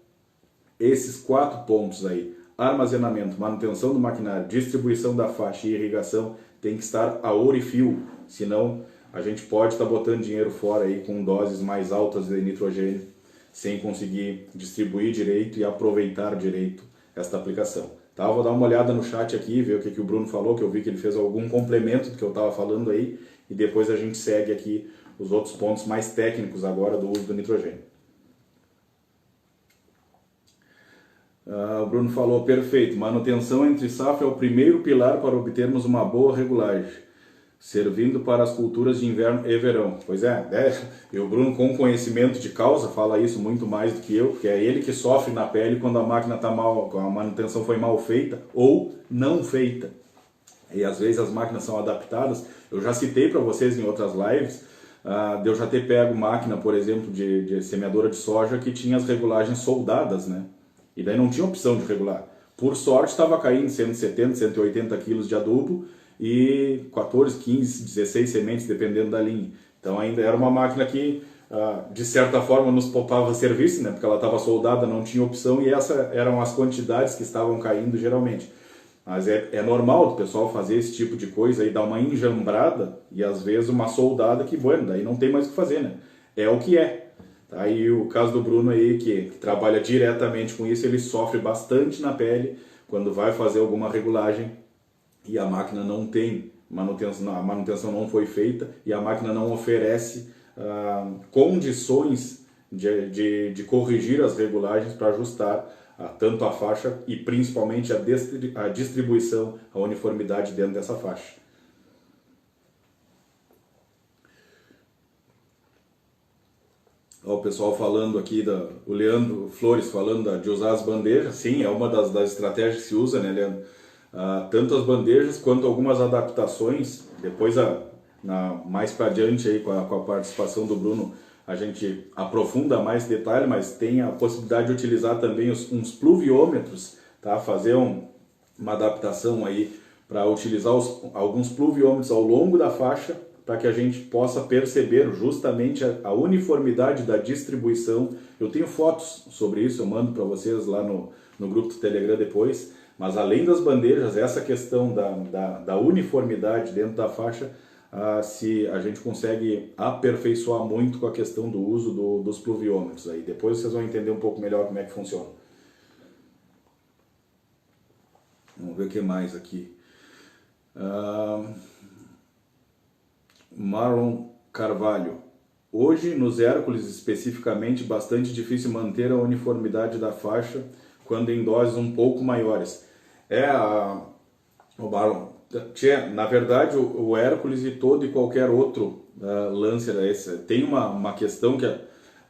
esses 4 pontos aí, armazenamento, manutenção do maquinário, distribuição da faixa e irrigação tem que estar a ouro e fio, senão a gente pode estar botando dinheiro fora aí com doses mais altas de nitrogênio, sem conseguir distribuir direito e aproveitar direito esta aplicação. Tá, vou dar uma olhada no chat aqui, ver o que o Bruno falou, que eu vi que ele fez algum complemento do que eu estava falando aí, e depois a gente segue aqui os outros pontos mais técnicos agora do uso do nitrogênio. O Bruno falou, perfeito, manutenção entre safra é o primeiro pilar para obtermos uma boa regulagem, servindo para as culturas de inverno e verão. Pois e o Bruno, com conhecimento de causa, fala isso muito mais do que eu, porque é ele que sofre na pele quando a máquina está mal, a manutenção foi mal feita ou não feita. E às vezes as máquinas são adaptadas. Eu já citei para vocês em outras lives, de eu já ter pego máquina, por exemplo, de semeadora de soja que tinha as regulagens soldadas, né? E daí não tinha opção de regular. Por sorte estava caindo 170, 180 quilos de adubo e 14, 15, 16 sementes, dependendo da linha. Então ainda era uma máquina que, de certa forma, nos poupava serviço, né? Porque ela estava soldada, não tinha opção, e essas eram as quantidades que estavam caindo geralmente. Mas é normal o pessoal fazer esse tipo de coisa e dar uma enjambrada e às vezes uma soldada que, bueno, daí não tem mais o que fazer, né? É o que é. Aí o caso do Bruno aí, que trabalha diretamente com isso, ele sofre bastante na pele quando vai fazer alguma regulagem e a máquina não tem manutenção, a manutenção não foi feita e a máquina não oferece condições de corrigir as regulagens para ajustar tanto a faixa e principalmente a distribuição, a uniformidade dentro dessa faixa. O pessoal falando aqui, o Leandro Flores falando de usar as bandejas. Sim, é uma das estratégias que se usa, né, Leandro? Tanto as bandejas quanto algumas adaptações. Depois, mais para adiante, aí, com a participação do Bruno, a gente aprofunda mais detalhe, mas tem a possibilidade de utilizar também uns pluviômetros, tá? Fazer uma adaptação aí para utilizar alguns pluviômetros ao longo da faixa, para que a gente possa perceber justamente a uniformidade da distribuição. Eu tenho fotos sobre isso, eu mando para vocês lá no grupo do Telegram depois, mas além das bandejas, essa questão da uniformidade dentro da faixa, se a gente consegue aperfeiçoar muito com a questão do uso dos pluviômetros. Aí depois vocês vão entender um pouco melhor como é que funciona. Vamos ver o que mais aqui. Marlon Carvalho. Hoje, nos Hércules especificamente, bastante difícil manter a uniformidade da faixa quando em doses um pouco maiores. O Marlon, na verdade, o Hércules e todo e qualquer outro Lancer tem uma questão que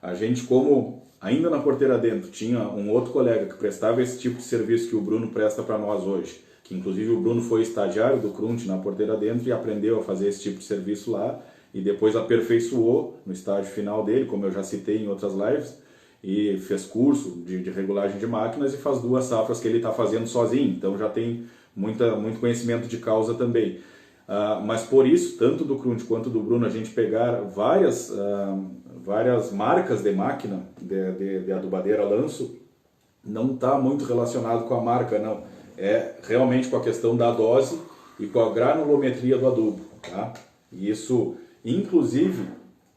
a gente, como ainda na porteira dentro, tinha um outro colega que prestava esse tipo de serviço que o Bruno presta para nós hoje, que inclusive o Bruno foi estagiário do Crunt na porteira dentro e aprendeu a fazer esse tipo de serviço lá e depois aperfeiçoou no estágio final dele, como eu já citei em outras lives, e fez curso de regulagem de máquinas e faz 2 safras que ele está fazendo sozinho, então já tem muito conhecimento de causa também. Mas por isso, tanto do Crunt quanto do Bruno, a gente pegar várias marcas de máquina de adubadeira lanço, não está muito relacionado com a marca, não. É realmente com a questão da dose e com a granulometria do adubo, tá? E isso, inclusive,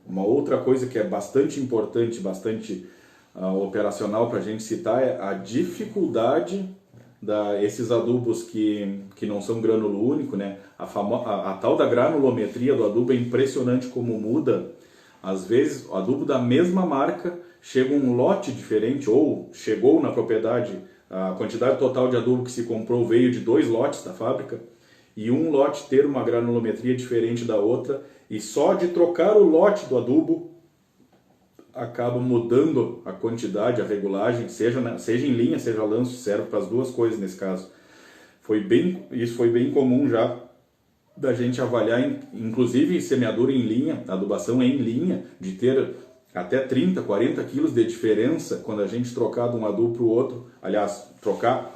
uma outra coisa que é bastante importante, bastante operacional para a gente citar é a dificuldade esses adubos que não são grânulo único, né? A tal da granulometria do adubo é impressionante como muda. Às vezes, o adubo da mesma marca chega um lote diferente, ou chegou na propriedade, a quantidade total de adubo que se comprou veio de 2 lotes da fábrica, e um lote ter uma granulometria diferente da outra, e só de trocar o lote do adubo acaba mudando a quantidade, a regulagem, seja em linha, seja lanço, serve para as 2 coisas nesse caso. Isso foi bem comum já da gente avaliar, inclusive semeadura em linha, adubação em linha, de ter até 30, 40 quilos de diferença quando a gente trocar de um adubo para o outro. Aliás, trocar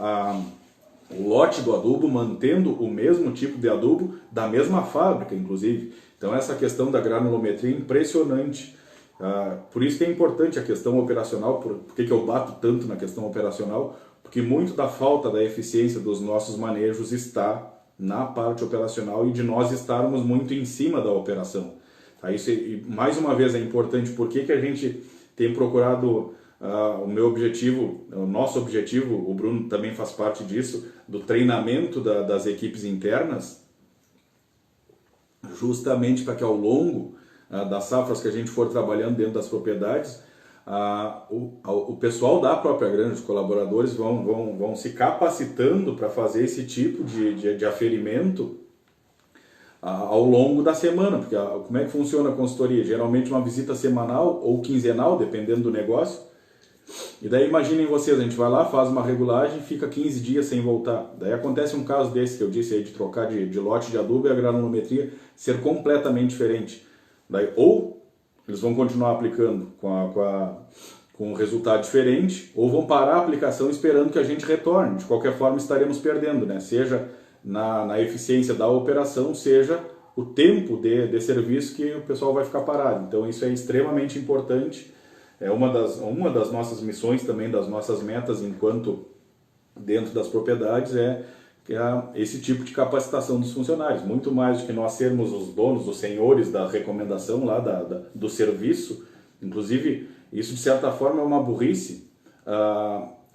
o lote do adubo mantendo o mesmo tipo de adubo da mesma fábrica, inclusive. Então essa questão da granulometria é impressionante. Por isso que é importante a questão operacional. Por que eu bato tanto na questão operacional? porque muito da falta da eficiência dos nossos manejos está na parte operacional e de nós estarmos muito em cima da operação. Tá? Isso, e mais uma vez, é importante. Por que a gente tem procurado, o meu objetivo, o nosso objetivo, o Bruno também faz parte disso, do treinamento das equipes internas, justamente para que ao longo das safras que a gente for trabalhando dentro das propriedades, o pessoal da própria granja, os colaboradores, vão se capacitando para fazer esse tipo de aferimento ao longo da semana, porque como é que funciona a consultoria? Geralmente uma visita semanal ou quinzenal, dependendo do negócio, e daí imaginem vocês, a gente vai lá, faz uma regulagem, fica 15 dias sem voltar. Daí acontece um caso desse que eu disse aí, de trocar de lote de adubo e a granulometria ser completamente diferente. Daí, ou eles vão continuar aplicando com um resultado diferente, ou vão parar a aplicação esperando que a gente retorne. De qualquer forma, estaremos perdendo, né? Seja na eficiência da operação, seja o tempo de serviço que o pessoal vai ficar parado. Então isso é extremamente importante. É uma das nossas missões também, das nossas metas enquanto dentro das propriedades, esse tipo de capacitação dos funcionários. Muito mais do que nós sermos os donos, os senhores da recomendação lá do serviço. Inclusive, isso de certa forma é uma burrice,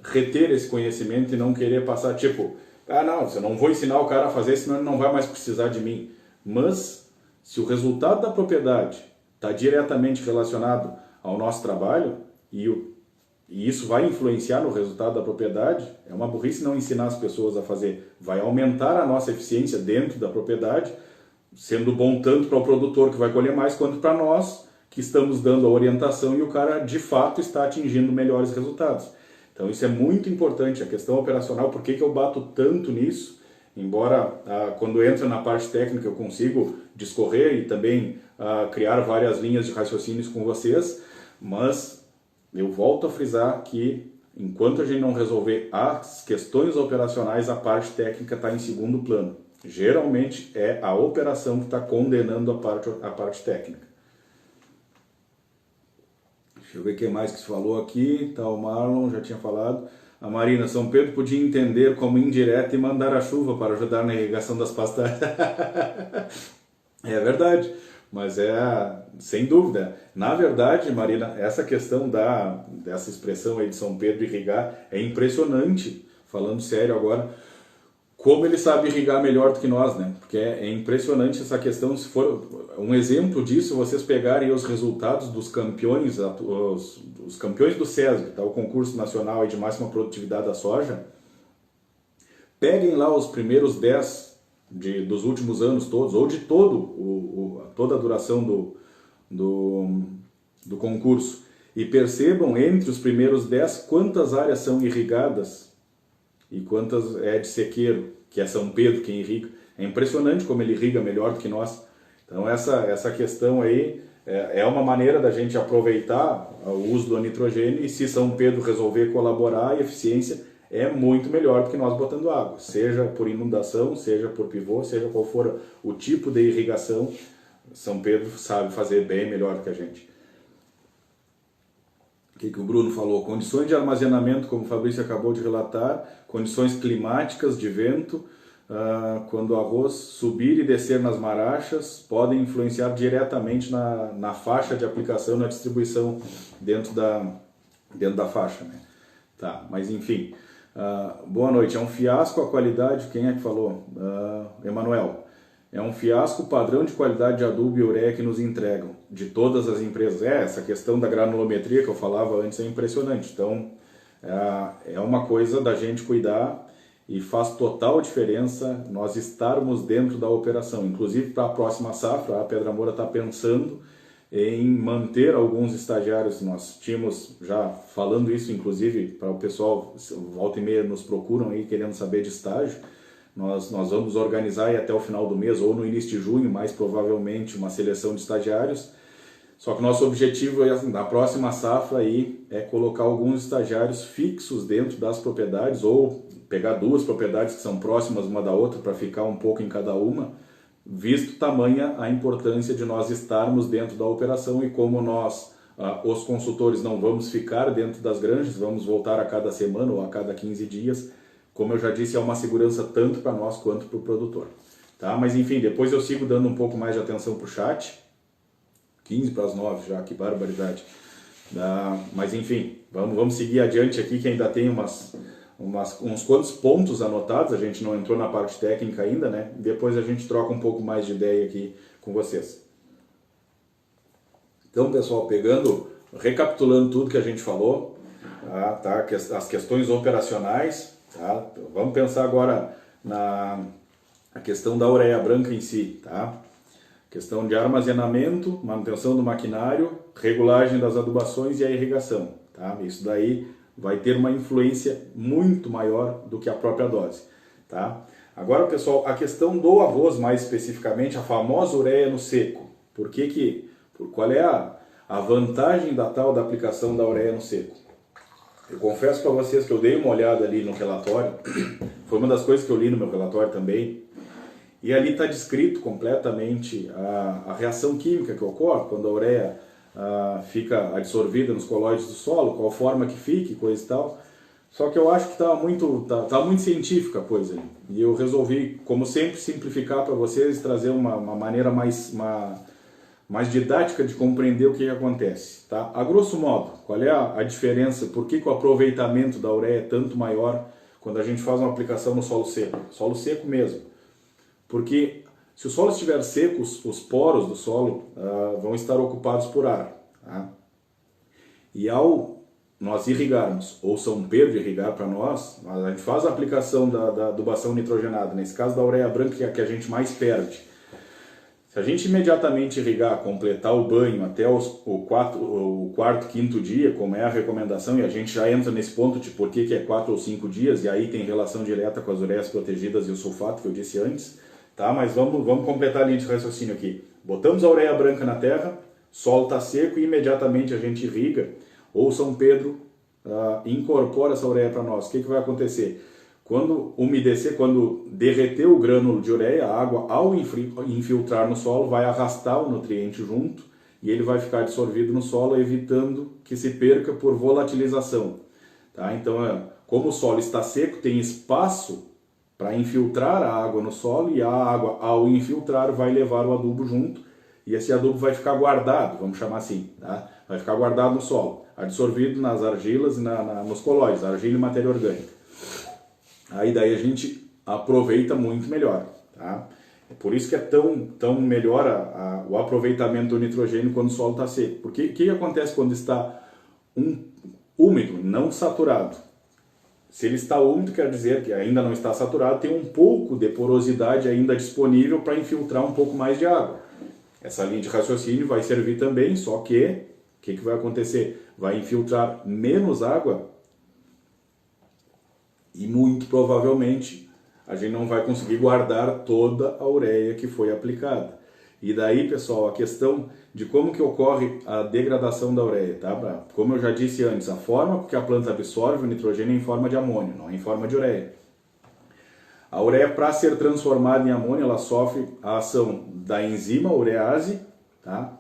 reter esse conhecimento e não querer passar tipo, não, eu não vou ensinar o cara a fazer, senão ele não vai mais precisar de mim. Mas, se o resultado da propriedade está diretamente relacionado ao nosso trabalho e isso vai influenciar no resultado da propriedade, é uma burrice não ensinar as pessoas a fazer. Vai aumentar a nossa eficiência dentro da propriedade, sendo bom tanto para o produtor que vai colher mais, quanto para nós que estamos dando a orientação e o cara de fato está atingindo melhores resultados. Então isso é muito importante, a questão operacional. Por que eu bato tanto nisso? Embora quando entra na parte técnica eu consigo discorrer e também criar várias linhas de raciocínios com vocês, mas eu volto a frisar que enquanto a gente não resolver as questões operacionais, a parte técnica está em segundo plano. Geralmente é a operação que está condenando a parte técnica. Deixa eu ver o que mais que se falou aqui. Tá, o Marlon já tinha falado. A Marina, São Pedro podia entender como indireta e mandar a chuva para ajudar na irrigação das pastagens. É verdade, mas sem dúvida. Na verdade, Marina, essa questão dessa expressão aí de São Pedro irrigar é impressionante, falando sério agora, como ele sabe irrigar melhor do que nós, né? Porque é impressionante essa questão. Se for um exemplo disso, vocês pegarem os resultados dos campeões, os campeões do SESB, tá? O concurso nacional aí de máxima produtividade da soja, peguem lá os primeiros 10 dos últimos anos todos, ou de toda a duração do concurso, e percebam entre os primeiros 10 quantas áreas são irrigadas e quantas é de sequeiro, que é São Pedro quem irriga. É impressionante como ele irriga melhor do que nós. Então essa questão aí é uma maneira da gente aproveitar o uso do nitrogênio, e se São Pedro resolver colaborar, a eficiência é muito melhor do que nós botando água. Seja por inundação, seja por pivô, seja qual for o tipo de irrigação, São Pedro sabe fazer bem melhor do que a gente. O que o Bruno falou? Condições de armazenamento, como o Fabrício acabou de relatar, condições climáticas de vento, quando o arroz subir e descer nas marachas, podem influenciar diretamente na faixa de aplicação, na distribuição dentro da faixa, né? Tá, mas enfim. Boa noite. É um fiasco a qualidade... Quem é que falou? Emanuel. É um fiasco o padrão de qualidade de adubo e ureia que nos entregam, de todas as empresas. Essa questão da granulometria que eu falava antes é impressionante. Então, é uma coisa da gente cuidar, e faz total diferença nós estarmos dentro da operação. Inclusive, para a próxima safra, a Pedra Moura está pensando em manter alguns estagiários. Nós tínhamos já falando isso, inclusive, para o pessoal, volta e meia nos procuram aí querendo saber de estágio. Nós vamos organizar aí até o final do mês, ou no início de junho, mais provavelmente, uma seleção de estagiários. Só que o nosso objetivo na próxima safra aí é colocar alguns estagiários fixos dentro das propriedades, ou pegar 2 propriedades que são próximas uma da outra para ficar um pouco em cada uma, visto tamanha a importância de nós estarmos dentro da operação, e como nós os consultores não vamos ficar dentro das granjas, vamos voltar a cada semana ou a cada 15 dias. Como eu já disse, é uma segurança tanto para nós quanto para o produtor. Tá? Mas enfim, depois eu sigo dando um pouco mais de atenção para o chat. 15 para as 9 já, que barbaridade. Mas enfim, vamos seguir adiante aqui, que ainda tem uns quantos pontos anotados. A gente não entrou na parte técnica ainda, né? Depois a gente troca um pouco mais de ideia aqui com vocês. Então, pessoal, recapitulando tudo que a gente falou, tá? As questões operacionais, tá? Vamos pensar agora na questão da ureia branca em si, tá? Questão de armazenamento, manutenção do maquinário, regulagem das adubações e a irrigação, tá? Isso daí vai ter uma influência muito maior do que a própria dose, tá? Agora, pessoal, a questão do arroz, mais especificamente, a famosa ureia no seco. Qual é a vantagem da aplicação da ureia no seco? Eu confesso para vocês que eu dei uma olhada ali no relatório, foi uma das coisas que eu li no meu relatório também, e ali está descrito completamente a reação química que ocorre quando a ureia fica absorvida nos colóides do solo, qual forma que fica, coisa e tal. Só que eu acho que tá muito científica a coisa ali. E eu resolvi, como sempre, simplificar para vocês, trazer uma maneira mais didática de compreender o que acontece. Tá? A grosso modo, qual é a diferença? Por que o aproveitamento da ureia é tanto maior quando a gente faz uma aplicação no solo seco? Solo seco mesmo. Porque se o solo estiver seco, os poros do solo vão estar ocupados por ar. Tá? E ao nós irrigarmos, ou São Pedro irrigar para nós, a gente faz a aplicação da adubação nitrogenada, nesse caso da ureia branca, que é a que a gente mais perde. Se a gente imediatamente irrigar, completar o banho até o quarto, quinto dia, como é a recomendação, e a gente já entra nesse ponto de por que é 4 ou 5 dias, e aí tem relação direta com as ureias protegidas e o sulfato que eu disse antes, tá? Mas vamos completar a linha de raciocínio aqui. Botamos a ureia branca na terra, solo está seco e imediatamente a gente irriga, ou São Pedro incorpora essa ureia para nós. O que vai acontecer? Quando umedecer, quando derreter o grânulo de ureia, a água, ao infiltrar no solo, vai arrastar o nutriente junto e ele vai ficar dissolvido no solo, evitando que se perca por volatilização. Tá? Então, como o solo está seco, tem espaço para infiltrar a água no solo e a água, ao infiltrar, vai levar o adubo junto e esse adubo vai ficar guardado, vamos chamar assim, tá? Vai ficar guardado no solo, absorvido nas argilas e nos colóides, argila e matéria orgânica. Aí daí a gente aproveita muito melhor, tá? É por isso que é tão melhor o aproveitamento do nitrogênio quando o solo está seco. Porque o que acontece quando está úmido, não saturado? Se ele está úmido, quer dizer que ainda não está saturado, tem um pouco de porosidade ainda disponível para infiltrar um pouco mais de água. Essa linha de raciocínio vai servir também, só que o que vai acontecer? Vai infiltrar menos água e muito provavelmente a gente não vai conseguir guardar toda a ureia que foi aplicada. E daí, pessoal, a questão de como que ocorre a degradação da ureia, tá? Como eu já disse antes, a forma que a planta absorve o nitrogênio é em forma de amônio, não é em forma de ureia. A ureia, para ser transformada em amônio, ela sofre a ação da enzima urease, tá?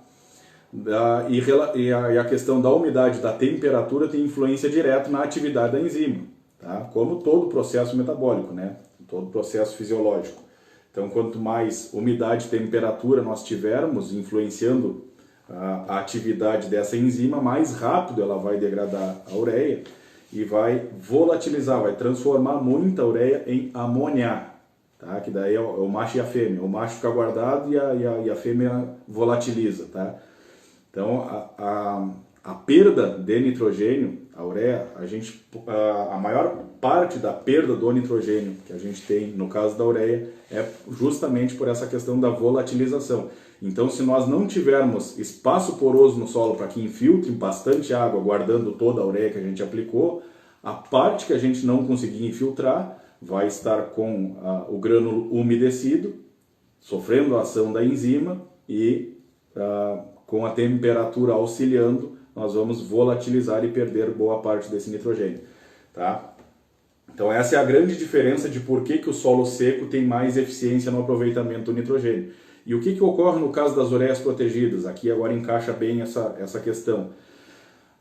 E a questão da umidade, da temperatura, tem influência direta na atividade da enzima, tá? Como todo processo metabólico, né? Todo processo fisiológico. Então, quanto mais umidade e temperatura nós tivermos influenciando a atividade dessa enzima, mais rápido ela vai degradar a ureia e vai volatilizar, vai transformar muita ureia em amônia, tá? Que daí é o macho e a fêmea. O macho fica guardado e a fêmea volatiliza, tá? Então, a perda de nitrogênio, a ureia, a maior parte da perda do nitrogênio que a gente tem no caso da ureia é justamente por essa questão da volatilização. Então, se nós não tivermos espaço poroso no solo para que infiltre bastante água, guardando toda a ureia que a gente aplicou, a parte que a gente não conseguir infiltrar vai estar com o grânulo umedecido, sofrendo a ação da enzima e com a temperatura auxiliando, nós vamos volatilizar e perder boa parte desse nitrogênio, tá? Então essa é a grande diferença de por que o solo seco tem mais eficiência no aproveitamento do nitrogênio. E o que ocorre no caso das ureias protegidas? Aqui agora encaixa bem essa questão.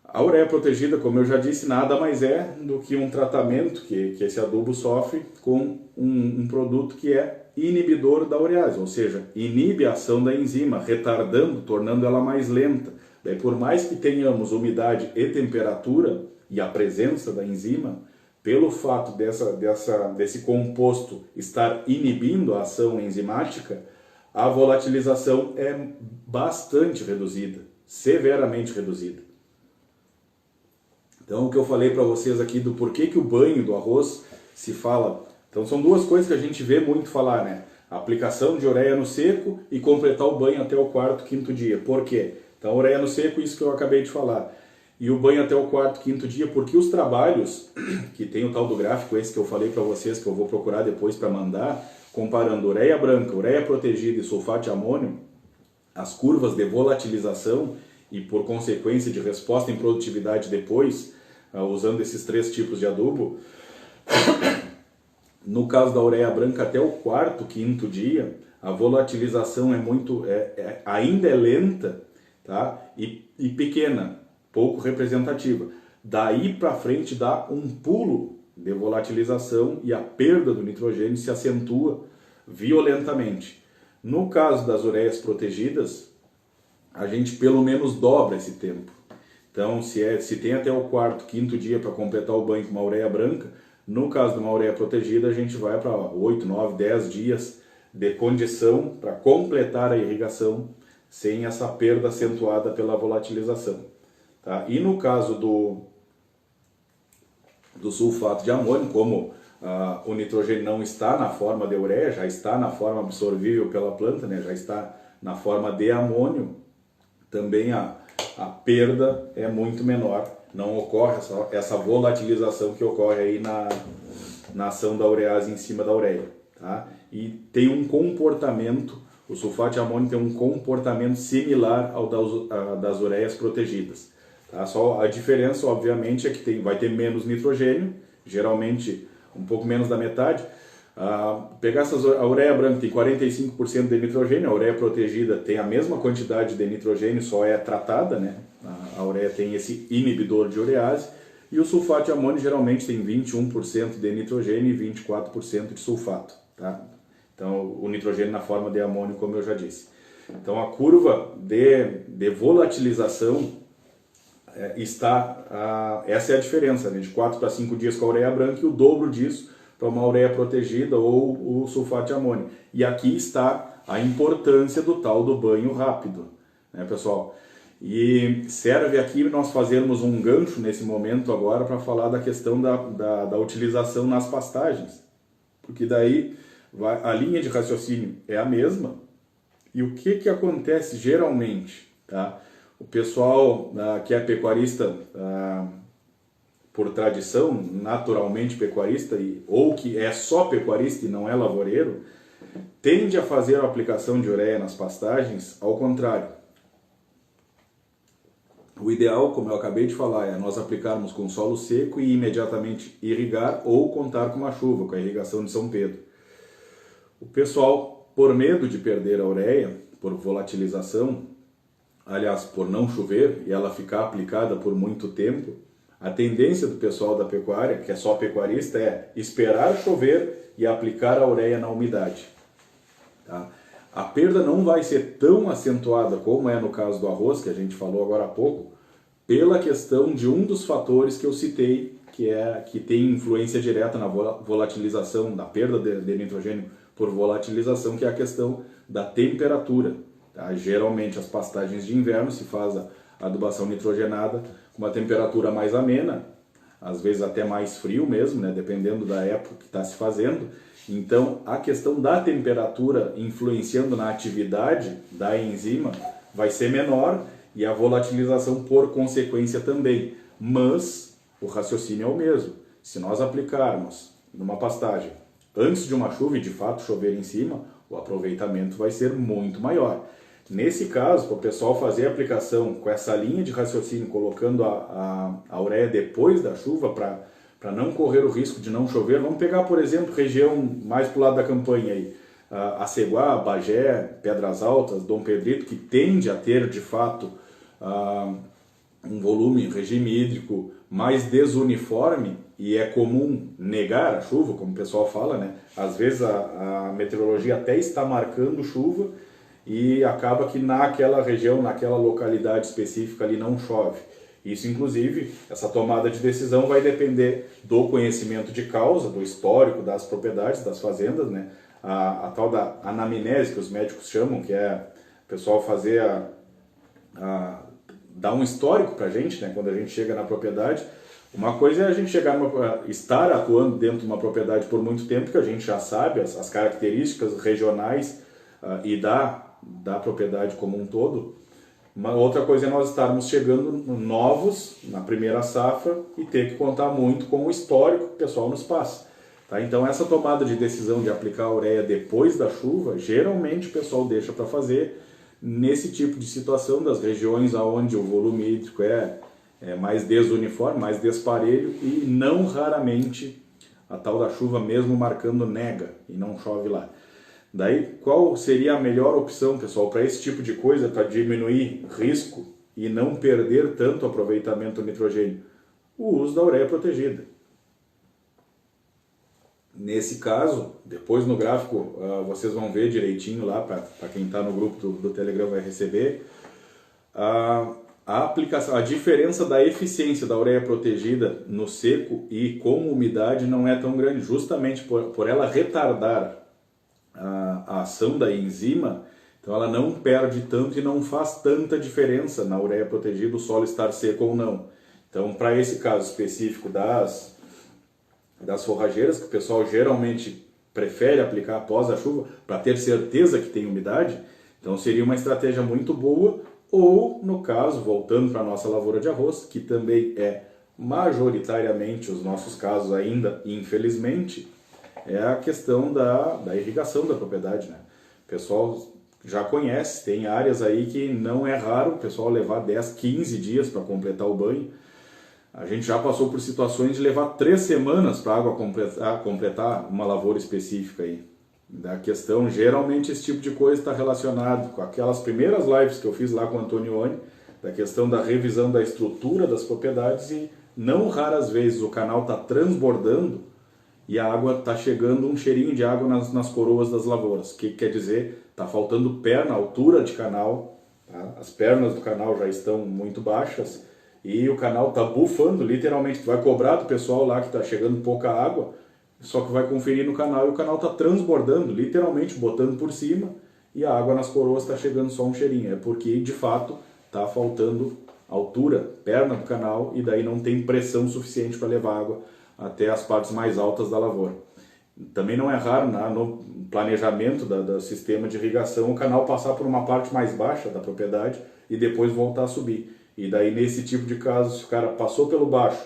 A ureia protegida, como eu já disse, nada mais é do que um tratamento que esse adubo sofre com um produto que é inibidor da urease, ou seja, inibe a ação da enzima, retardando, tornando ela mais lenta. Daí, por mais que tenhamos umidade e temperatura e a presença da enzima, pelo fato desse composto estar inibindo a ação enzimática, a volatilização é bastante reduzida, severamente reduzida. Então, o que eu falei para vocês aqui do porquê que o banho do arroz se fala. Então, são duas coisas que a gente vê muito falar, né? A aplicação de ureia no seco e completar o banho até o quarto, quinto dia. Por quê? Então, ureia no seco, isso que eu acabei de falar. E o banho até o quarto, quinto dia, porque os trabalhos, que tem o tal do gráfico, esse que eu falei para vocês, que eu vou procurar depois para mandar, comparando ureia branca, ureia protegida e sulfato de amônio, as curvas de volatilização e, por consequência, de resposta em produtividade depois, usando esses três tipos de adubo, no caso da ureia branca, até o quarto, quinto dia, a volatilização ainda é lenta, tá? e pequena, pouco representativa. Daí para frente dá um pulo de volatilização e a perda do nitrogênio se acentua violentamente. No caso das ureias protegidas, a gente pelo menos dobra esse tempo. Então, se tem até o quarto, quinto dia para completar o banho com uma ureia branca, no caso de uma ureia protegida, a gente vai para 8, 9, 10 dias de condição para completar a irrigação sem essa perda acentuada pela volatilização. Tá? E no caso do sulfato de amônio, como o nitrogênio não está na forma de ureia, já está na forma absorvível pela planta, né? Já está na forma de amônio, também a perda é muito menor, não ocorre essa volatilização que ocorre aí na ação da urease em cima da ureia. Tá? E tem um comportamento, o sulfato de amônio tem um comportamento similar ao das ureias protegidas. Tá? Só a diferença, obviamente, é que vai ter menos nitrogênio, geralmente um pouco menos da metade. A ureia branca tem 45% de nitrogênio, a ureia protegida tem a mesma quantidade de nitrogênio, só é tratada, né? A ureia tem esse inibidor de urease, e o sulfato de amônio geralmente tem 21% de nitrogênio e 24% de sulfato. Tá? Então, o nitrogênio na forma de amônio, como eu já disse. Então, a curva de volatilização essa é a diferença, né? De 4 para 5 dias com a ureia branca e o dobro disso para uma ureia protegida ou o sulfato de amônio. E aqui está a importância do tal do banho rápido, né, pessoal? E serve aqui nós fazermos um gancho nesse momento agora para falar da questão da utilização nas pastagens. Porque daí a linha de raciocínio é a mesma. E o que acontece geralmente? Tá? O pessoal que é pecuarista por tradição, naturalmente pecuarista, ou que é só pecuarista e não é lavoureiro, tende a fazer a aplicação de ureia nas pastagens ao contrário. O ideal, como eu acabei de falar, é nós aplicarmos com solo seco e imediatamente irrigar ou contar com uma chuva, com a irrigação de São Pedro. O pessoal, por medo de perder a ureia, por volatilização, aliás, por não chover e ela ficar aplicada por muito tempo, a tendência do pessoal da pecuária, que é só pecuarista, é esperar chover e aplicar a ureia na umidade. Tá? A perda não vai ser tão acentuada como é no caso do arroz, que a gente falou agora há pouco, pela questão de um dos fatores que eu citei, que tem influência direta na volatilização, da perda de nitrogênio por volatilização, que é a questão da temperatura. Tá? Geralmente as pastagens de inverno se faz a adubação nitrogenada com uma temperatura mais amena, às vezes até mais frio mesmo, né? Dependendo da época que está se fazendo. Então, a questão da temperatura influenciando na atividade da enzima vai ser menor e a volatilização por consequência também. Mas o raciocínio é o mesmo. Se nós aplicarmos numa pastagem antes de uma chuva e de fato chover em cima, o aproveitamento vai ser muito maior. Nesse caso, para o pessoal fazer a aplicação com essa linha de raciocínio, colocando a ureia depois da chuva para não correr o risco de não chover, vamos pegar, por exemplo, região mais para o lado da campanha aí. Aceguá, Bagé, Pedras Altas, Dom Pedrito, que tende a ter de fato um volume, regime hídrico mais desuniforme, e é comum negar a chuva, como o pessoal fala, né? Às vezes a meteorologia até está marcando chuva e acaba que naquela região, naquela localidade específica ali não chove. Isso, inclusive, essa tomada de decisão vai depender do conhecimento de causa, do histórico das propriedades, das fazendas, né? A tal da anamnese que os médicos chamam, que é o pessoal fazer dar um histórico para a gente, né? Quando a gente chega na propriedade. Uma coisa é a gente estar atuando dentro de uma propriedade por muito tempo, que a gente já sabe as características regionais e da propriedade como um todo. Uma outra coisa é nós estarmos chegando novos na primeira safra e ter que contar muito com o histórico que o pessoal nos passa. Tá? Então essa tomada de decisão de aplicar a ureia depois da chuva, geralmente o pessoal deixa para fazer nesse tipo de situação das regiões onde o volume hídrico é mais desuniforme, mais desparelho, e não raramente a tal da chuva mesmo marcando nega e não chove lá. Daí, qual seria a melhor opção, pessoal, para esse tipo de coisa, para diminuir risco e não perder tanto aproveitamento do nitrogênio? O uso da ureia protegida. Nesse caso, depois no gráfico vocês vão ver direitinho lá, para quem está no grupo do Telegram vai receber, a diferença da eficiência da ureia protegida no seco e com umidade não é tão grande, justamente por ela retardar a ação da enzima. Então ela não perde tanto e não faz tanta diferença na ureia protegida o solo estar seco ou não. Então, para esse caso específico das forrageiras, que o pessoal geralmente prefere aplicar após a chuva para ter certeza que tem umidade, então seria uma estratégia muito boa. Ou, no caso, voltando para a nossa lavoura de arroz, que também é majoritariamente os nossos casos ainda, infelizmente, é a questão da irrigação da propriedade, né? O pessoal já conhece, tem áreas aí que não é raro o pessoal levar 10, 15 dias para completar o banho. A gente já passou por situações de levar 3 semanas para a água completar uma lavoura específica aí. Da questão, geralmente esse tipo de coisa está relacionado com aquelas primeiras lives que eu fiz lá com o Antonioni, da questão da revisão da estrutura das propriedades, e não raras vezes o canal está transbordando e a água está chegando, um cheirinho de água nas coroas das lavouras. O que quer dizer? Está faltando perna, altura de canal, tá? As pernas do canal já estão muito baixas e o canal está bufando, literalmente. Tu vai cobrar do pessoal lá que está chegando pouca água, só que vai conferir no canal e o canal está transbordando, literalmente botando por cima, e a água nas coroas está chegando só um cheirinho. É porque, de fato, está faltando altura, perna do canal, e daí não tem pressão suficiente para levar água até as partes mais altas da lavoura. Também não é raro no planejamento do sistema de irrigação o canal passar por uma parte mais baixa da propriedade e depois voltar a subir. E daí, nesse tipo de caso, se o cara passou pelo baixo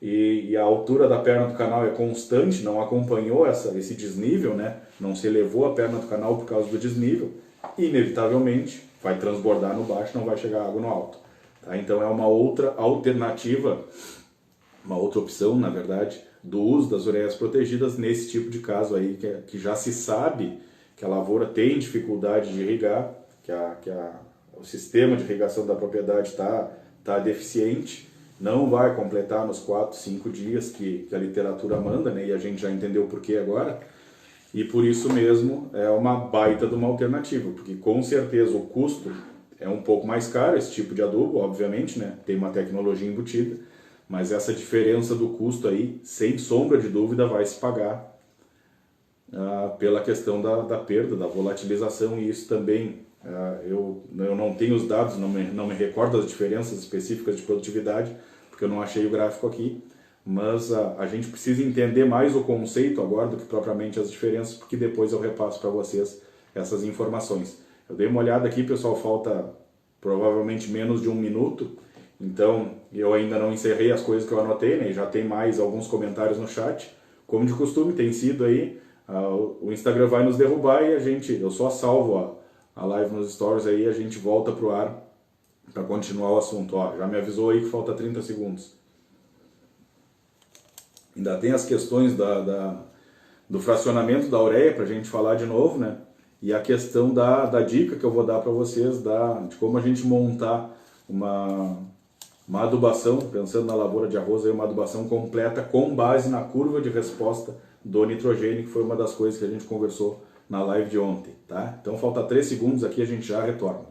e a altura da perna do canal é constante, não acompanhou esse desnível, né? Não se elevou a perna do canal por causa do desnível, inevitavelmente vai transbordar no baixo, não vai chegar água no alto. Tá? Então é uma outra alternativa, uma outra opção, na verdade, do uso das ureias protegidas nesse tipo de caso aí, que já se sabe que a lavoura tem dificuldade de irrigar, que o sistema de irrigação da propriedade está deficiente, não vai completar nos 4, 5 dias que a literatura manda, né? E a gente já entendeu por que agora, e por isso mesmo é uma baita de uma alternativa, porque com certeza o custo é um pouco mais caro, esse tipo de adubo, obviamente, né? Tem uma tecnologia embutida, mas essa diferença do custo aí, sem sombra de dúvida, vai se pagar pela questão da perda, da volatilização, e isso também, eu não tenho os dados, não me recordo das diferenças específicas de produtividade, porque eu não achei o gráfico aqui, mas a gente precisa entender mais o conceito agora do que propriamente as diferenças, porque depois eu repasso para vocês essas informações. Eu dei uma olhada aqui, pessoal, falta provavelmente menos de 1 minuto, então eu ainda não encerrei as coisas que eu anotei, né? Já tem mais alguns comentários no chat, como de costume tem sido aí, o Instagram vai nos derrubar e eu só salvo a live nos stories aí, a gente volta pro ar para continuar o assunto. Ó, já me avisou aí que falta 30 segundos. Ainda tem as questões do fracionamento da ureia, para a gente falar de novo, né? E a questão da dica que eu vou dar para vocês, de como a gente montar uma adubação, pensando na lavoura de arroz, uma adubação completa com base na curva de resposta do nitrogênio, que foi uma das coisas que a gente conversou na live de ontem, tá? Então falta 3 segundos aqui, a gente já retorna.